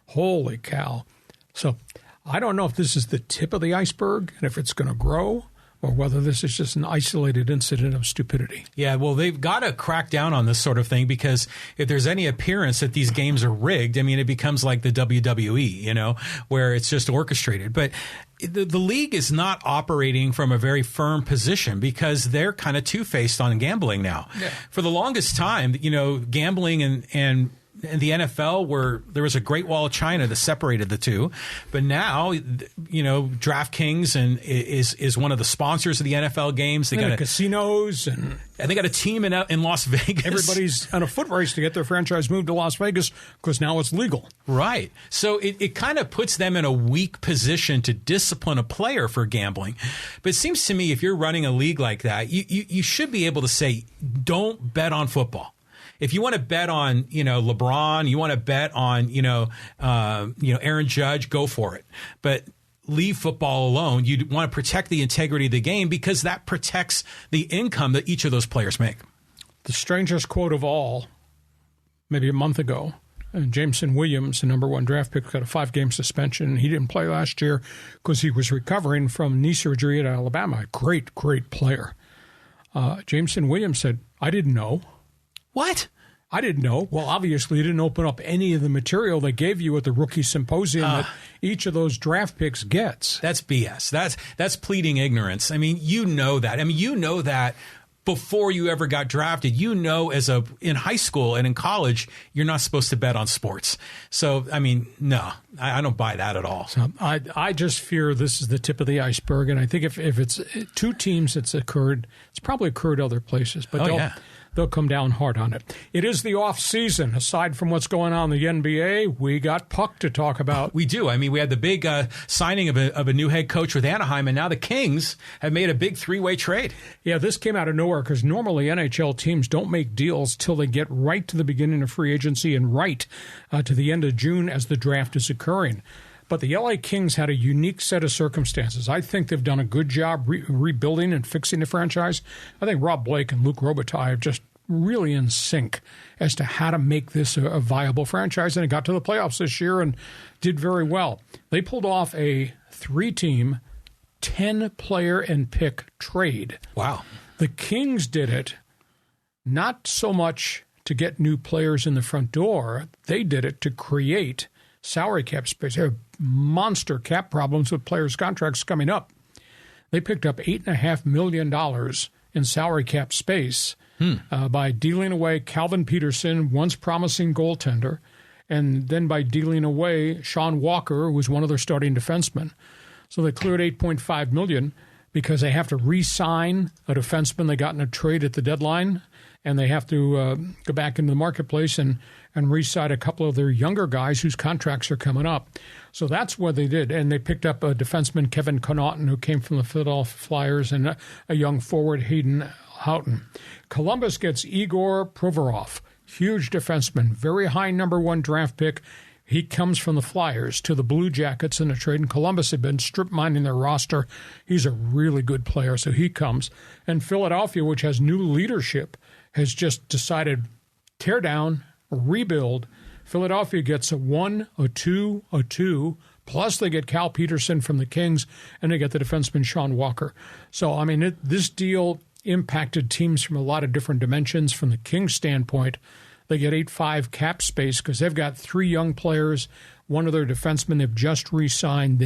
Holy cow. So I don't know if this is the tip of the iceberg and if it's going to grow or whether this is just an isolated incident of stupidity. Yeah, well, they've got to crack down on this sort of thing because if there's any appearance that these games are rigged, I mean, it becomes like the WWE, where it's just orchestrated. But the league is not operating from a very firm position because they're kind of two-faced on gambling now. Yeah. For the longest time, gambling and the NFL there was a Great Wall of China that separated the two, but now DraftKings is one of the sponsors of the NFL games. They got casinos and they got a team in Las Vegas. Everybody's on a foot race to get their franchise moved to Las Vegas because now it's legal. Right. So it kind of puts them in a weak position to discipline a player for gambling. But it seems to me if you're running a league like that, you should be able to say, don't bet on football. If you want to bet on, LeBron, you want to bet on, Aaron Judge, go for it. But leave football alone. You want to protect the integrity of the game because that protects the income that each of those players make. The strangest quote of all, maybe a month ago, Jameson Williams, the number 1 draft pick, got a 5-game suspension. He didn't play last year because he was recovering from knee surgery at Alabama. Great, great player. Jameson Williams said, I didn't know. What? I didn't know. Well, obviously, you didn't open up any of the material they gave you at the rookie symposium that each of those draft picks gets. That's BS. That's pleading ignorance. I mean, you know that. I mean, you know that before you ever got drafted. In high school and in college, you're not supposed to bet on sports. So, I mean, no, I don't buy that at all. So I just fear this is the tip of the iceberg. And I think if it's 2 teams it's occurred, it's probably occurred other places. But they'll come down hard on it. It is the off season. Aside from what's going on in the NBA, we got puck to talk about. We do. I mean, we had the big signing of a new head coach with Anaheim, and now the Kings have made a big three-way trade. Yeah, this came out of nowhere because normally NHL teams don't make deals till they get right to the beginning of free agency and right to the end of June as the draft is occurring. But the LA Kings had a unique set of circumstances. I think they've done a good job rebuilding and fixing the franchise. I think Rob Blake and Luc Robitaille are just really in sync as to how to make this a viable franchise. And it got to the playoffs this year and did very well. They pulled off a 3-team, 10-player and pick trade. Wow. The Kings did it not so much to get new players in the front door. They did it to create salary cap space. They have monster cap problems with players' contracts coming up. They picked up $8.5 million in salary cap space by dealing away Calvin Peterson, once promising goaltender, and then by dealing away Sean Walker, who was one of their starting defensemen. So they cleared $8.5 million because they have to re-sign a defenseman they got in a trade at the deadline, and they have to go back into the marketplace and re-sign a couple of their younger guys whose contracts are coming up. So that's what they did. And they picked up a defenseman, Kevin Connaughton, who came from the Philadelphia Flyers, and a young forward, Hayden Houghton. Columbus gets Igor Provorov, huge defenseman, very high number 1 draft pick. He comes from the Flyers to the Blue Jackets in a trade, and Columbus had been strip mining their roster. He's a really good player, so he comes. And Philadelphia, which has new leadership, has just decided tear down, rebuild. Philadelphia gets a 1, a 2, a 2, plus they get Cal Peterson from the Kings, and they get the defenseman Sean Walker. So, I mean, this deal impacted teams from a lot of different dimensions. From the Kings' standpoint, they get 8.5 cap space because they've got 3 young players. One of their defensemen they've just re-signed.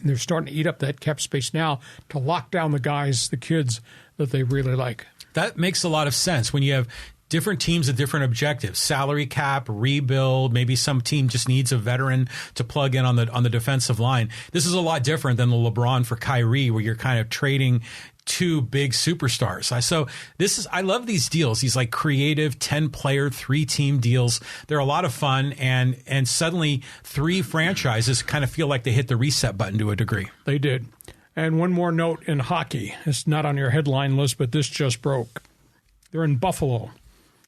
They're starting to eat up that cap space now to lock down the guys, the kids that they really like. That makes a lot of sense when you have different teams with different objectives: salary cap, rebuild. Maybe some team just needs a veteran to plug in on the defensive line. This is a lot different than the LeBron for Kyrie, where you're kind of trading 2 big superstars. I love these deals, these like creative 10-player, 3-team deals. They're a lot of fun, and suddenly 3 franchises kind of feel like they hit the reset button to a degree. They did. And one more note in hockey. It's not on your headline list, but this just broke. They're in Buffalo.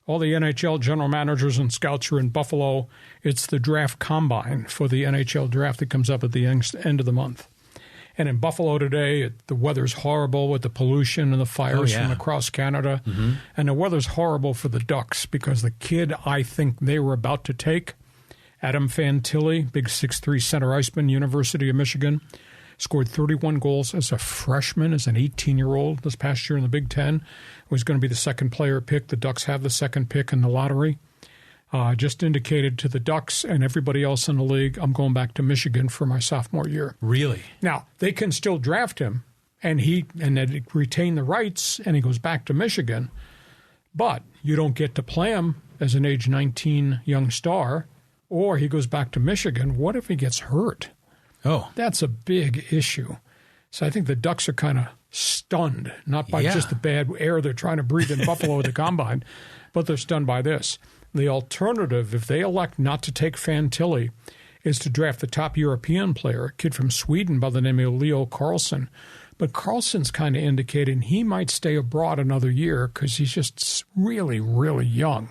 All the NHL general managers and scouts are in Buffalo. It's the draft combine for the NHL draft that comes up at the end of the month. And in Buffalo today, the weather's horrible with the pollution and the fires from across Canada. Mm-hmm. And the weather's horrible for the Ducks because the kid I think they were about to take, Adam Fantilli, big 6'3" center iceman, University of Michigan, scored 31 goals as a freshman, as an 18-year-old this past year in the Big Ten. Was going to be the second player pick. The Ducks have the second pick in the lottery. Just indicated to the Ducks and everybody else in the league, I'm going back to Michigan for my sophomore year. Really? Now, they can still draft him, and they retain the rights, and he goes back to Michigan. But you don't get to play him as an age 19 young star, or he goes back to Michigan. What if he gets hurt? Oh. That's a big issue. So I think the Ducks are kind of stunned, not by just the bad air they're trying to breathe in Buffalo at the Combine, but they're stunned by this. The alternative, if they elect not to take Fantilli, is to draft the top European player, a kid from Sweden by the name of Leo Carlsson. But Carlson's kind of indicating he might stay abroad another year because he's just really, really young.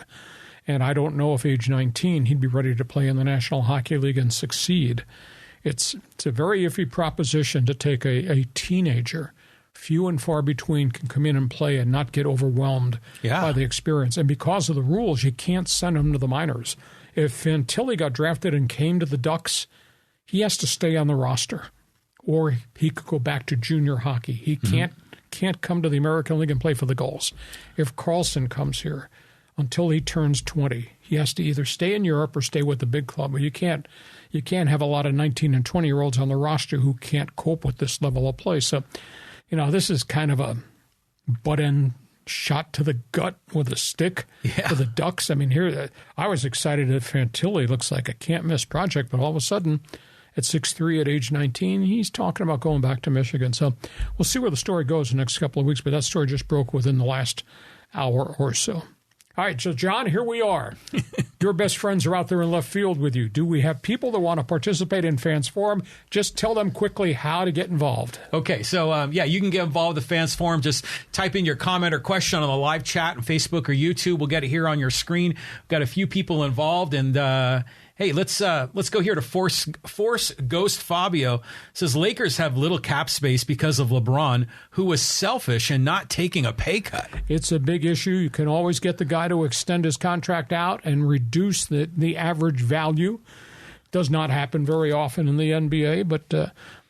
And I don't know if age 19 he'd be ready to play in the National Hockey League and succeed. It's a very iffy proposition to take a teenager. Few and far between can come in and play and not get overwhelmed by the experience. And because of the rules, you can't send him to the minors. If Fantilli got drafted and came to the Ducks, he has to stay on the roster. Or he could go back to junior hockey. He can't come to the American League and play for the Gulls. If Carlsson comes here, until he turns 20, he has to either stay in Europe or stay with the big club. But you can't have a lot of 19 and 20-year-olds on the roster who can't cope with this level of play. So, this is kind of a butt-end shot to the gut with a stick for the Ducks. I mean, here I was excited that Fantilli looks like a can't-miss project, but all of a sudden, at 6'3", at age 19, he's talking about going back to Michigan. So we'll see where the story goes in the next couple of weeks, but that story just broke within the last hour or so. All right, so John, here we are. Your best friends are out there in left field with you. Do we have people that want to participate in Fans Forum? Just tell them quickly how to get involved. Okay, so you can get involved with the Fans Forum. Just type in your comment or question on the live chat on Facebook or YouTube. We'll get it here on your screen. We've got a few people involved, and hey, let's go here to Force Ghost Fabio. Says Lakers have little cap space because of LeBron, who was selfish and not taking a pay cut. It's a big issue. You can always get the guy to extend his contract out and reduce the average value. Does not happen very often in the NBA, but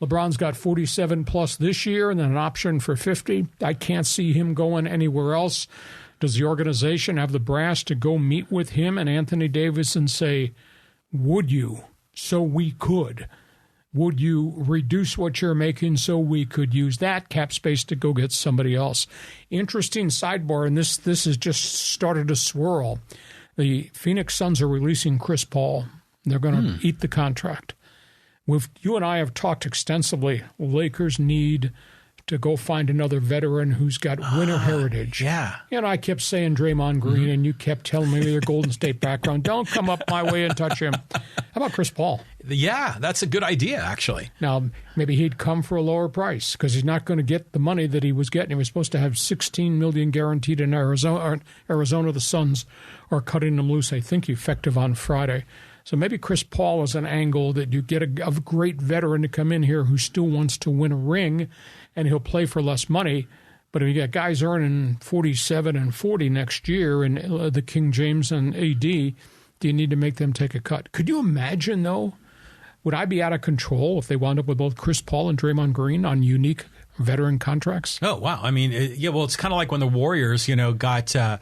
LeBron's got 47 plus this year and then an option for 50. I can't see him going anywhere else. Does the organization have the brass to go meet with him and Anthony Davis and say, would you, so we could? Would you reduce what you're making so we could use that cap space to go get somebody else? Interesting sidebar, and this has just started to swirl. The Phoenix Suns are releasing Chris Paul. They're going to eat the contract. You and I have talked extensively. Lakers need to go find another veteran who's got winner heritage. Yeah. And I kept saying Draymond Green, and you kept telling me with your Golden State background, don't come up my way and touch him. How about Chris Paul? Yeah, that's a good idea, actually. Now, maybe he'd come for a lower price because he's not going to get the money that he was getting. He was supposed to have $16 million guaranteed in Arizona. The Suns are cutting him loose, I think, effective on Friday. So maybe Chris Paul is an angle that you get a great veteran to come in here who still wants to win a ring, and he'll play for less money. But if you got guys earning 47 and 40 next year and the King James and AD, do you need to make them take a cut? Could you imagine, though, would I be out of control if they wound up with both Chris Paul and Draymond Green on unique veteran contracts? Oh, wow. I mean, it's kind of like when the Warriors, got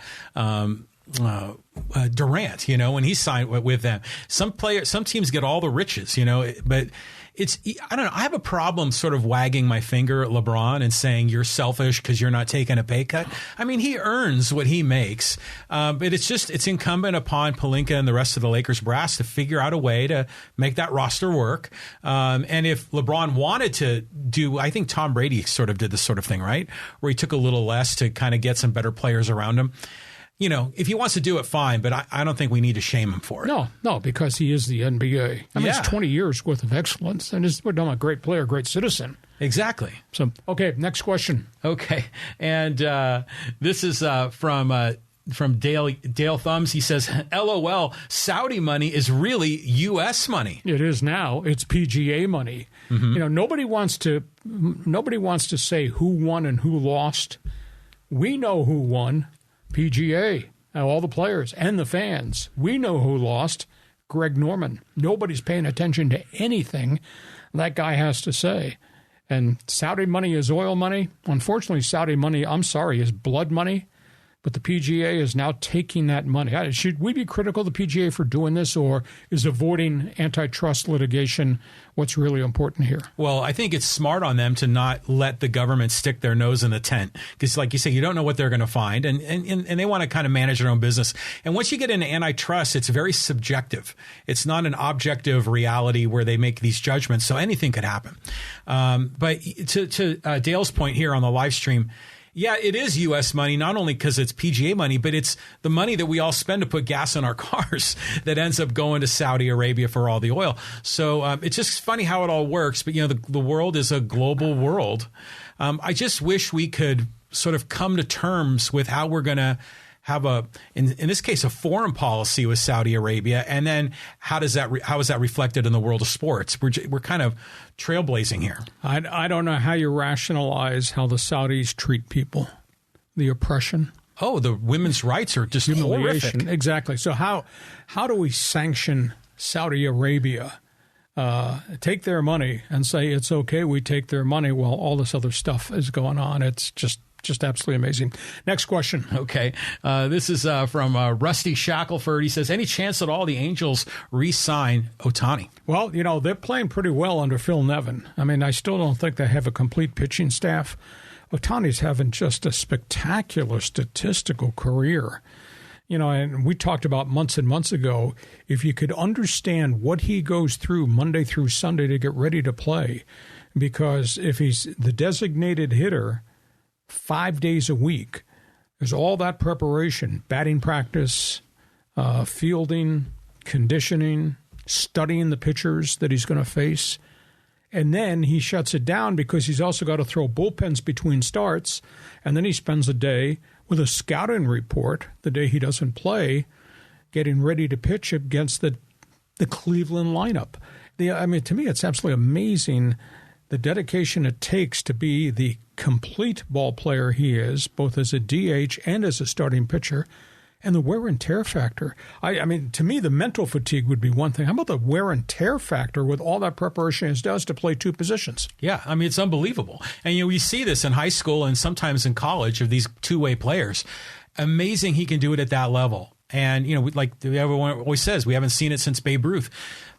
Durant, when he signed with them. Some teams get all the riches, but I don't know. I have a problem sort of wagging my finger at LeBron and saying you're selfish because you're not taking a pay cut. I mean, he earns what he makes, but it's incumbent upon Pelinka and the rest of the Lakers brass to figure out a way to make that roster work. And if LeBron wanted to do, I think Tom Brady sort of did this sort of thing, right? Where he took a little less to kind of get some better players around him. If he wants to do it, fine, but I don't think we need to shame him for it. No, because he is the NBA. I mean, it's 20 years worth of excellence, and we're talking about great player, great citizen. Exactly. So, okay, next question. Okay, and this is from Dale Thumbs. He says, LOL, Saudi money is really U.S. money. It is now. It's PGA money. Mm-hmm. Nobody wants to say who won and who lost. We know who won. PGA, all the players and the fans. We know who lost. Greg Norman. Nobody's paying attention to anything that guy has to say. And Saudi money is oil money. Unfortunately, Saudi money, I'm sorry, is blood money. But the PGA is now taking that money. Should we be critical of the PGA for doing this, or is avoiding antitrust litigation what's really important here? Well, I think it's smart on them to not let the government stick their nose in the tent. Because like you say, you don't know what they're going to find. And they want to kind of manage their own business. And once you get into antitrust, it's very subjective. It's not an objective reality where they make these judgments. So anything could happen. But to Dale's point here on the live stream, yeah, it is U.S. money, not only because it's PGA money, but it's the money that we all spend to put gas in our cars that ends up going to Saudi Arabia for all the oil. So it's just funny how it all works. But, the world is a global world. I just wish we could sort of come to terms with how we're going to have in this case, a foreign policy with Saudi Arabia. And then how is that reflected in the world of sports? We're kind of trailblazing here. I don't know how you rationalize how the Saudis treat people, the oppression. Oh, the women's rights are just horrific. Exactly. So how do we sanction Saudi Arabia? Take their money and say it's okay, we take their money while all this other stuff is going on. It's just absolutely amazing. Next question. Okay. This is from Rusty Shackelford. He says, any chance at all the Angels re-sign Ohtani? Well, they're playing pretty well under Phil Nevin. I mean, I still don't think they have a complete pitching staff. Ohtani's having just a spectacular statistical career. And we talked about months and months ago, if you could understand what he goes through Monday through Sunday to get ready to play, because if he's the designated hitter 5 days a week, There's all that preparation, batting practice, fielding, conditioning, studying the pitchers that he's going to face. And then he shuts it down because he's also got to throw bullpens between starts. And then he spends a day with a scouting report the day he doesn't play, getting ready to pitch against the Cleveland lineup. To me, it's absolutely amazing the dedication it takes to be the complete ball player he is, both as a DH and as a starting pitcher, and the wear and tear factor. To me, the mental fatigue would be one thing. How about the wear and tear factor with all that preparation he does to play two positions? Yeah, it's unbelievable. And, we see this in high school and sometimes in college of these two-way players. Amazing he can do it at that level. And, like everyone always says, we haven't seen it since Babe Ruth.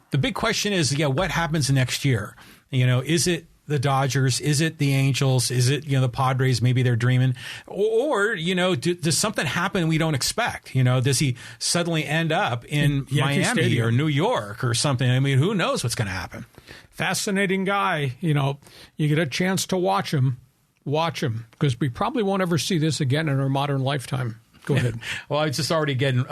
The big question is, what happens next year? Is it the Dodgers? Is it the Angels? Is it, the Padres? Maybe they're dreaming. Or, does something happen we don't expect? Does he suddenly end up in Miami Stadium or New York or something? Who knows what's going to happen? Fascinating guy. You get a chance to watch him, because we probably won't ever see this again in our modern lifetime. Go ahead. Well, I was just already getting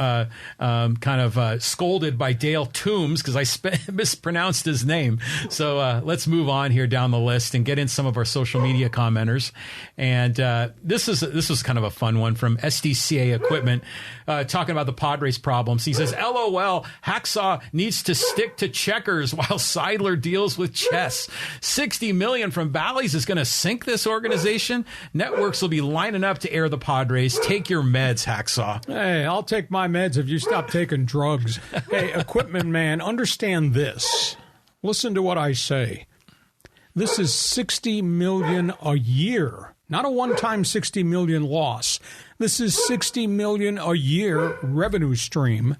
scolded by Dale Toombs because I mispronounced his name. So let's move on here down the list and get in some of our social media commenters. And this was kind of a fun one from SDCA Equipment talking about the Padres problems. He says, LOL, Hacksaw needs to stick to checkers while Seidler deals with chess. $60 million from Bally's is going to sink this organization. Networks will be lining up to air the Padres. Take your meds, Hacksaw. Hey, I'll take my meds if you stop taking drugs. Hey, Equipment Man, understand this. Listen to what I say. This is $60 million a year, not a one-time $60 million loss. This is $60 million a year revenue stream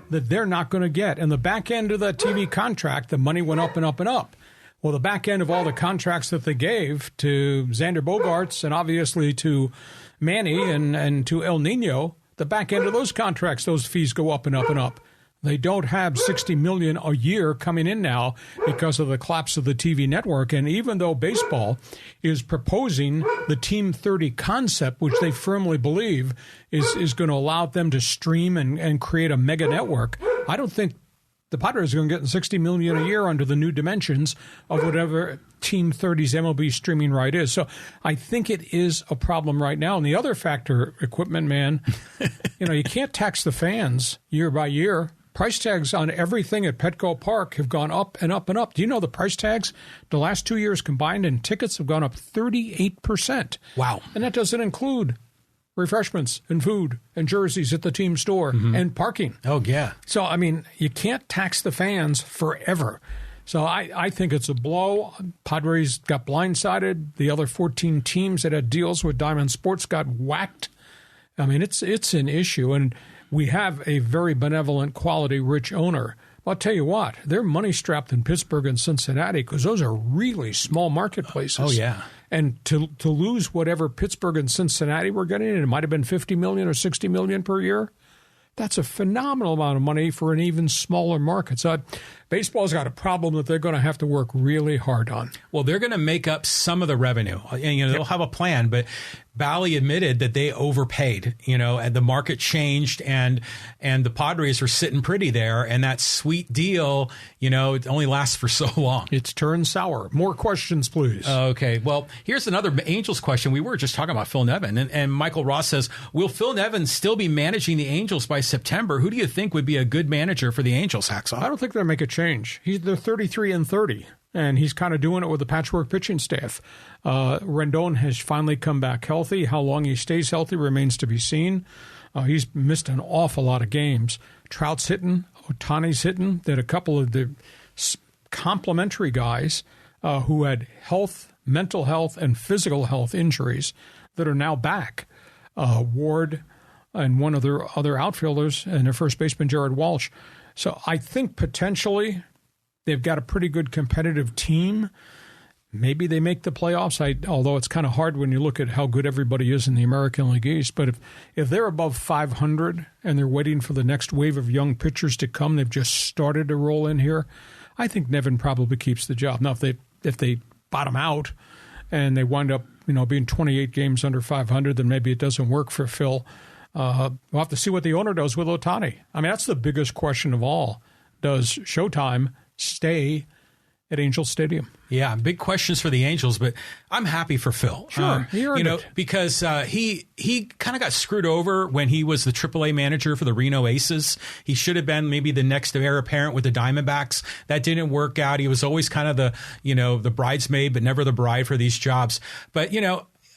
that they're not going to get. And the back end of that TV contract, the money went up and up and up. Well, the back end of all the contracts that they gave to Xander Bogaerts and obviously to Manny and to El Nino, the back end of those contracts, those fees go up and up and up. They don't have $60 million a year coming in now because of the collapse of the TV network. And even though baseball is proposing the Team 30 concept, which they firmly believe is going to allow them to stream and create a mega network, I don't think the Padres are going to get $60 million a year under the new dimensions of whatever Team 30's MLB streaming right is. So I think it is a problem right now. And the other factor, Equipment Man, you can't tax the fans year by year. Price tags on everything at Petco Park have gone up and up and up. Do you know the price tags the last 2 years combined in tickets have gone up 38%? Wow. And that doesn't include refreshments and food and jerseys at the team store and parking. Oh, yeah. So, you can't tax the fans forever. So I think it's a blow. Padres got blindsided. The other 14 teams that had deals with Diamond Sports got whacked. It's an issue. And we have a very benevolent, quality, rich owner. I'll tell you what, they're money-strapped in Pittsburgh and Cincinnati because those are really small marketplaces. Oh, yeah. And to lose whatever Pittsburgh and Cincinnati were getting, it might have been $50 million or $60 million per year. That's a phenomenal amount of money for an even smaller market. So baseball's got a problem that they're going to have to work really hard on. Well, they're going to make up some of the revenue. And, they'll have a plan, but Bally admitted that they overpaid, and the market changed and the Padres were sitting pretty there. And that sweet deal, it only lasts for so long. It's turned sour. More questions, please. Okay. Well, here's another Angels question. We were just talking about Phil Nevin and Michael Ross says, will Phil Nevin still be managing the Angels by September? Who do you think would be a good manager for the Angels, Hacksaw? I don't think they'll make a change. They're 33-30. And he's kind of doing it with the patchwork pitching staff. Rendon has finally come back healthy. How long he stays healthy remains to be seen. He's missed an awful lot of games. Trout's hitting. Ohtani's hitting. That a couple of the complementary guys who had mental health, and physical health injuries that are now back. Ward and one of their other outfielders and their first baseman, Jared Walsh. So I think potentially they've got a pretty good competitive team. Maybe they make the playoffs, although it's kind of hard when you look at how good everybody is in the American League East. But if they're above 500 and they're waiting for the next wave of young pitchers to come, they've just started to roll in here, I think Nevin probably keeps the job. Now, if they bottom out and they wind up being 28 games under 500, then maybe it doesn't work for Phil. We'll have to see what the owner does with Ohtani. I mean, that's the biggest question of all. Does Showtime stay at Angel Stadium? Yeah, big questions for the Angels, but I'm happy for Phil. Sure, because he kind of got screwed over when he was the AAA manager for the Reno Aces. He should have been maybe the next heir apparent with the Diamondbacks. That didn't work out. He was always kind of the bridesmaid, but never the bride for these jobs. But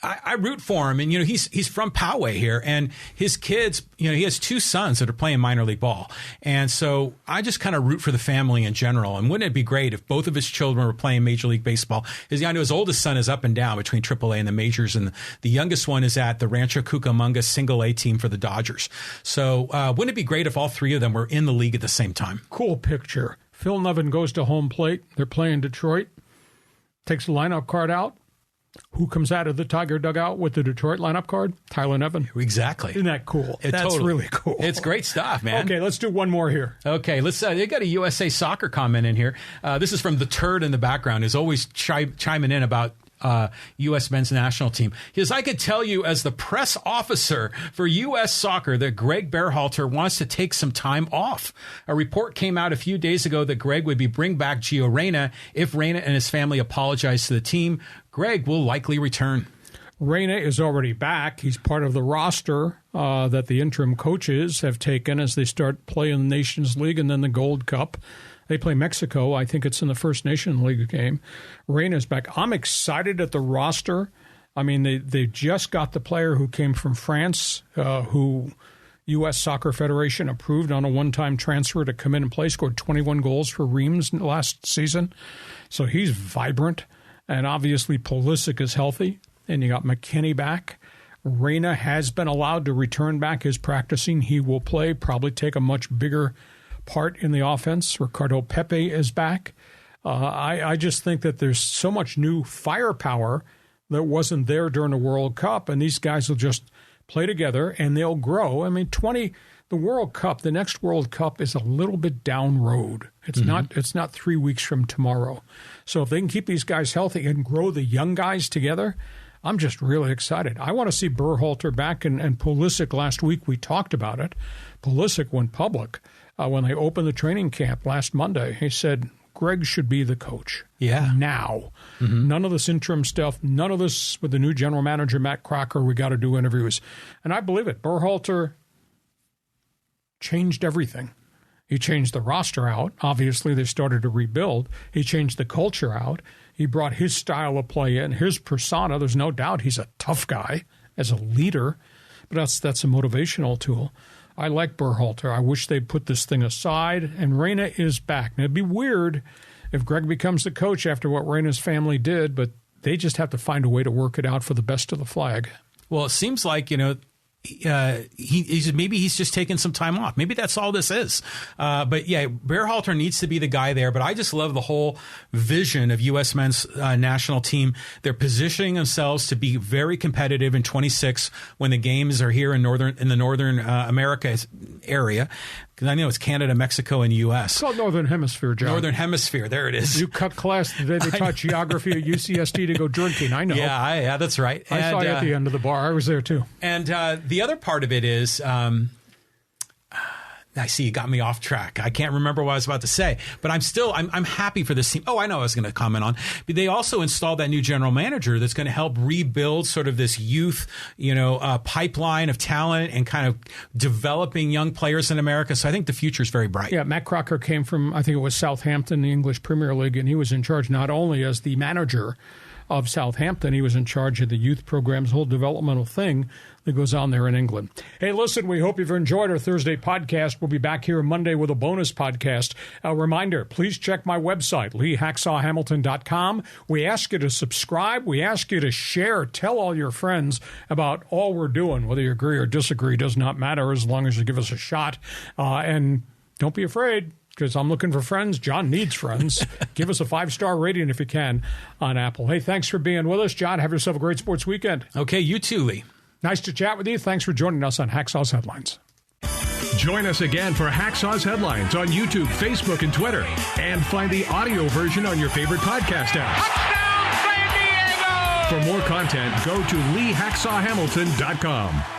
I root for him, and he's from Poway here, and his kids, he has 2 sons that are playing minor league ball, and so I just kind of root for the family in general. And wouldn't it be great if both of his children were playing Major League Baseball? I know his oldest son is up and down between AAA and the majors, and the youngest one is at the Rancho Cucamonga Single A team for the Dodgers. So wouldn't it be great if all 3 of them were in the league at the same time? Cool picture. Phil Nevin goes to home plate. They're playing Detroit. Takes the lineup card out. Who comes out of the Tiger dugout with the Detroit lineup card? Tyler Nevin. Exactly. Isn't that cool? That's totally really cool. It's great stuff, man. Okay, let's do one more here. Okay, let's. They got a USA Soccer comment in here. This is from the turd in the background, who's always chiming in about U.S. men's national team. He says, I could tell you as the press officer for U.S. Soccer that Greg Berhalter wants to take some time off. A report came out a few days ago that Greg would bring back Gio Reyna if Reyna and his family apologize to the team. Greg will likely return. Reyna is already back. He's part of the roster that the interim coaches have taken as they start playing the Nations League and then the Gold Cup. They play Mexico. I think it's in the First Nation League game. Reyna's back. I'm excited at the roster. I mean, they just got the player who came from France, who U.S. Soccer Federation approved on a one-time transfer to come in and play, scored 21 goals for Reims last season. So he's vibrant. And obviously Pulisic is healthy. And you got McKinney back. Reyna has been allowed to return back. He's practicing. He will play, probably take a much bigger part in the offense. Ricardo Pepe is back. I just think that there's so much new firepower that wasn't there during the World Cup, and these guys will just play together and they'll grow. I mean, the World Cup, the next World Cup is a little bit down road. It's not 3 weeks from tomorrow. So if they can keep these guys healthy and grow the young guys together, I'm just really excited. I want to see Berhalter back and Pulisic last week. We talked about it. Pulisic went public when they opened the training camp last Monday. He said, Greg should be the coach. Yeah. Now. Mm-hmm. None of this interim stuff. None of this with the new general manager, Matt Crocker. We got to do interviews. And I believe it. Berhalter changed everything. He changed the roster out. Obviously, they started to rebuild. He changed the culture out. He brought his style of play in, his persona. There's no doubt he's a tough guy as a leader, but that's a motivational tool. I like Berhalter. I wish they'd put this thing aside, and Reyna is back. Now, it'd be weird if Greg becomes the coach after what Reyna's family did, but they just have to find a way to work it out for the best of the flag. Well, it seems like, he's just taking some time off. Maybe that's all this is. But yeah, Berhalter needs to be the guy there. But I just love the whole vision of U.S. men's national team. They're positioning themselves to be very competitive in 26 when the games are here in the northern America area. Because I know it's Canada, Mexico, and U.S. It's called Northern Hemisphere, John. Northern Hemisphere. There it is. You cut class the day they taught geography at UCSD to go drinking. I know. Yeah, that's right. I saw you at the end of the bar. I was there, too. And the other part of it is, I see you got me off track. I can't remember what I was about to say, but I'm happy for this team. Oh, I know I was going to comment on. But they also installed that new general manager that's going to help rebuild sort of this youth, pipeline of talent and kind of developing young players in America. So I think the future is very bright. Yeah, Matt Crocker came from, I think it was Southampton, the English Premier League, and he was in charge not only as the manager of Southampton, he was in charge of the youth program's whole developmental thing that goes on there in England. Hey, listen, we hope you've enjoyed our Thursday podcast. We'll be back here Monday with a bonus podcast. A reminder, please check my website, LeeHacksawHamilton.com. We ask you to subscribe. We ask you to share. Tell all your friends about all we're doing. Whether you agree or disagree does not matter as long as you give us a shot. And don't be afraid, because I'm looking for friends. John needs friends. Give us a 5-star rating if you can on Apple. Hey, thanks for being with us, John. Have yourself a great sports weekend. Okay, you too, Lee. Nice to chat with you. Thanks for joining us on Hacksaw's Headlines. Join us again for Hacksaw's Headlines on YouTube, Facebook, and Twitter. And find the audio version on your favorite podcast app. Touchdown, San Diego! For more content, go to LeeHacksawHamilton.com.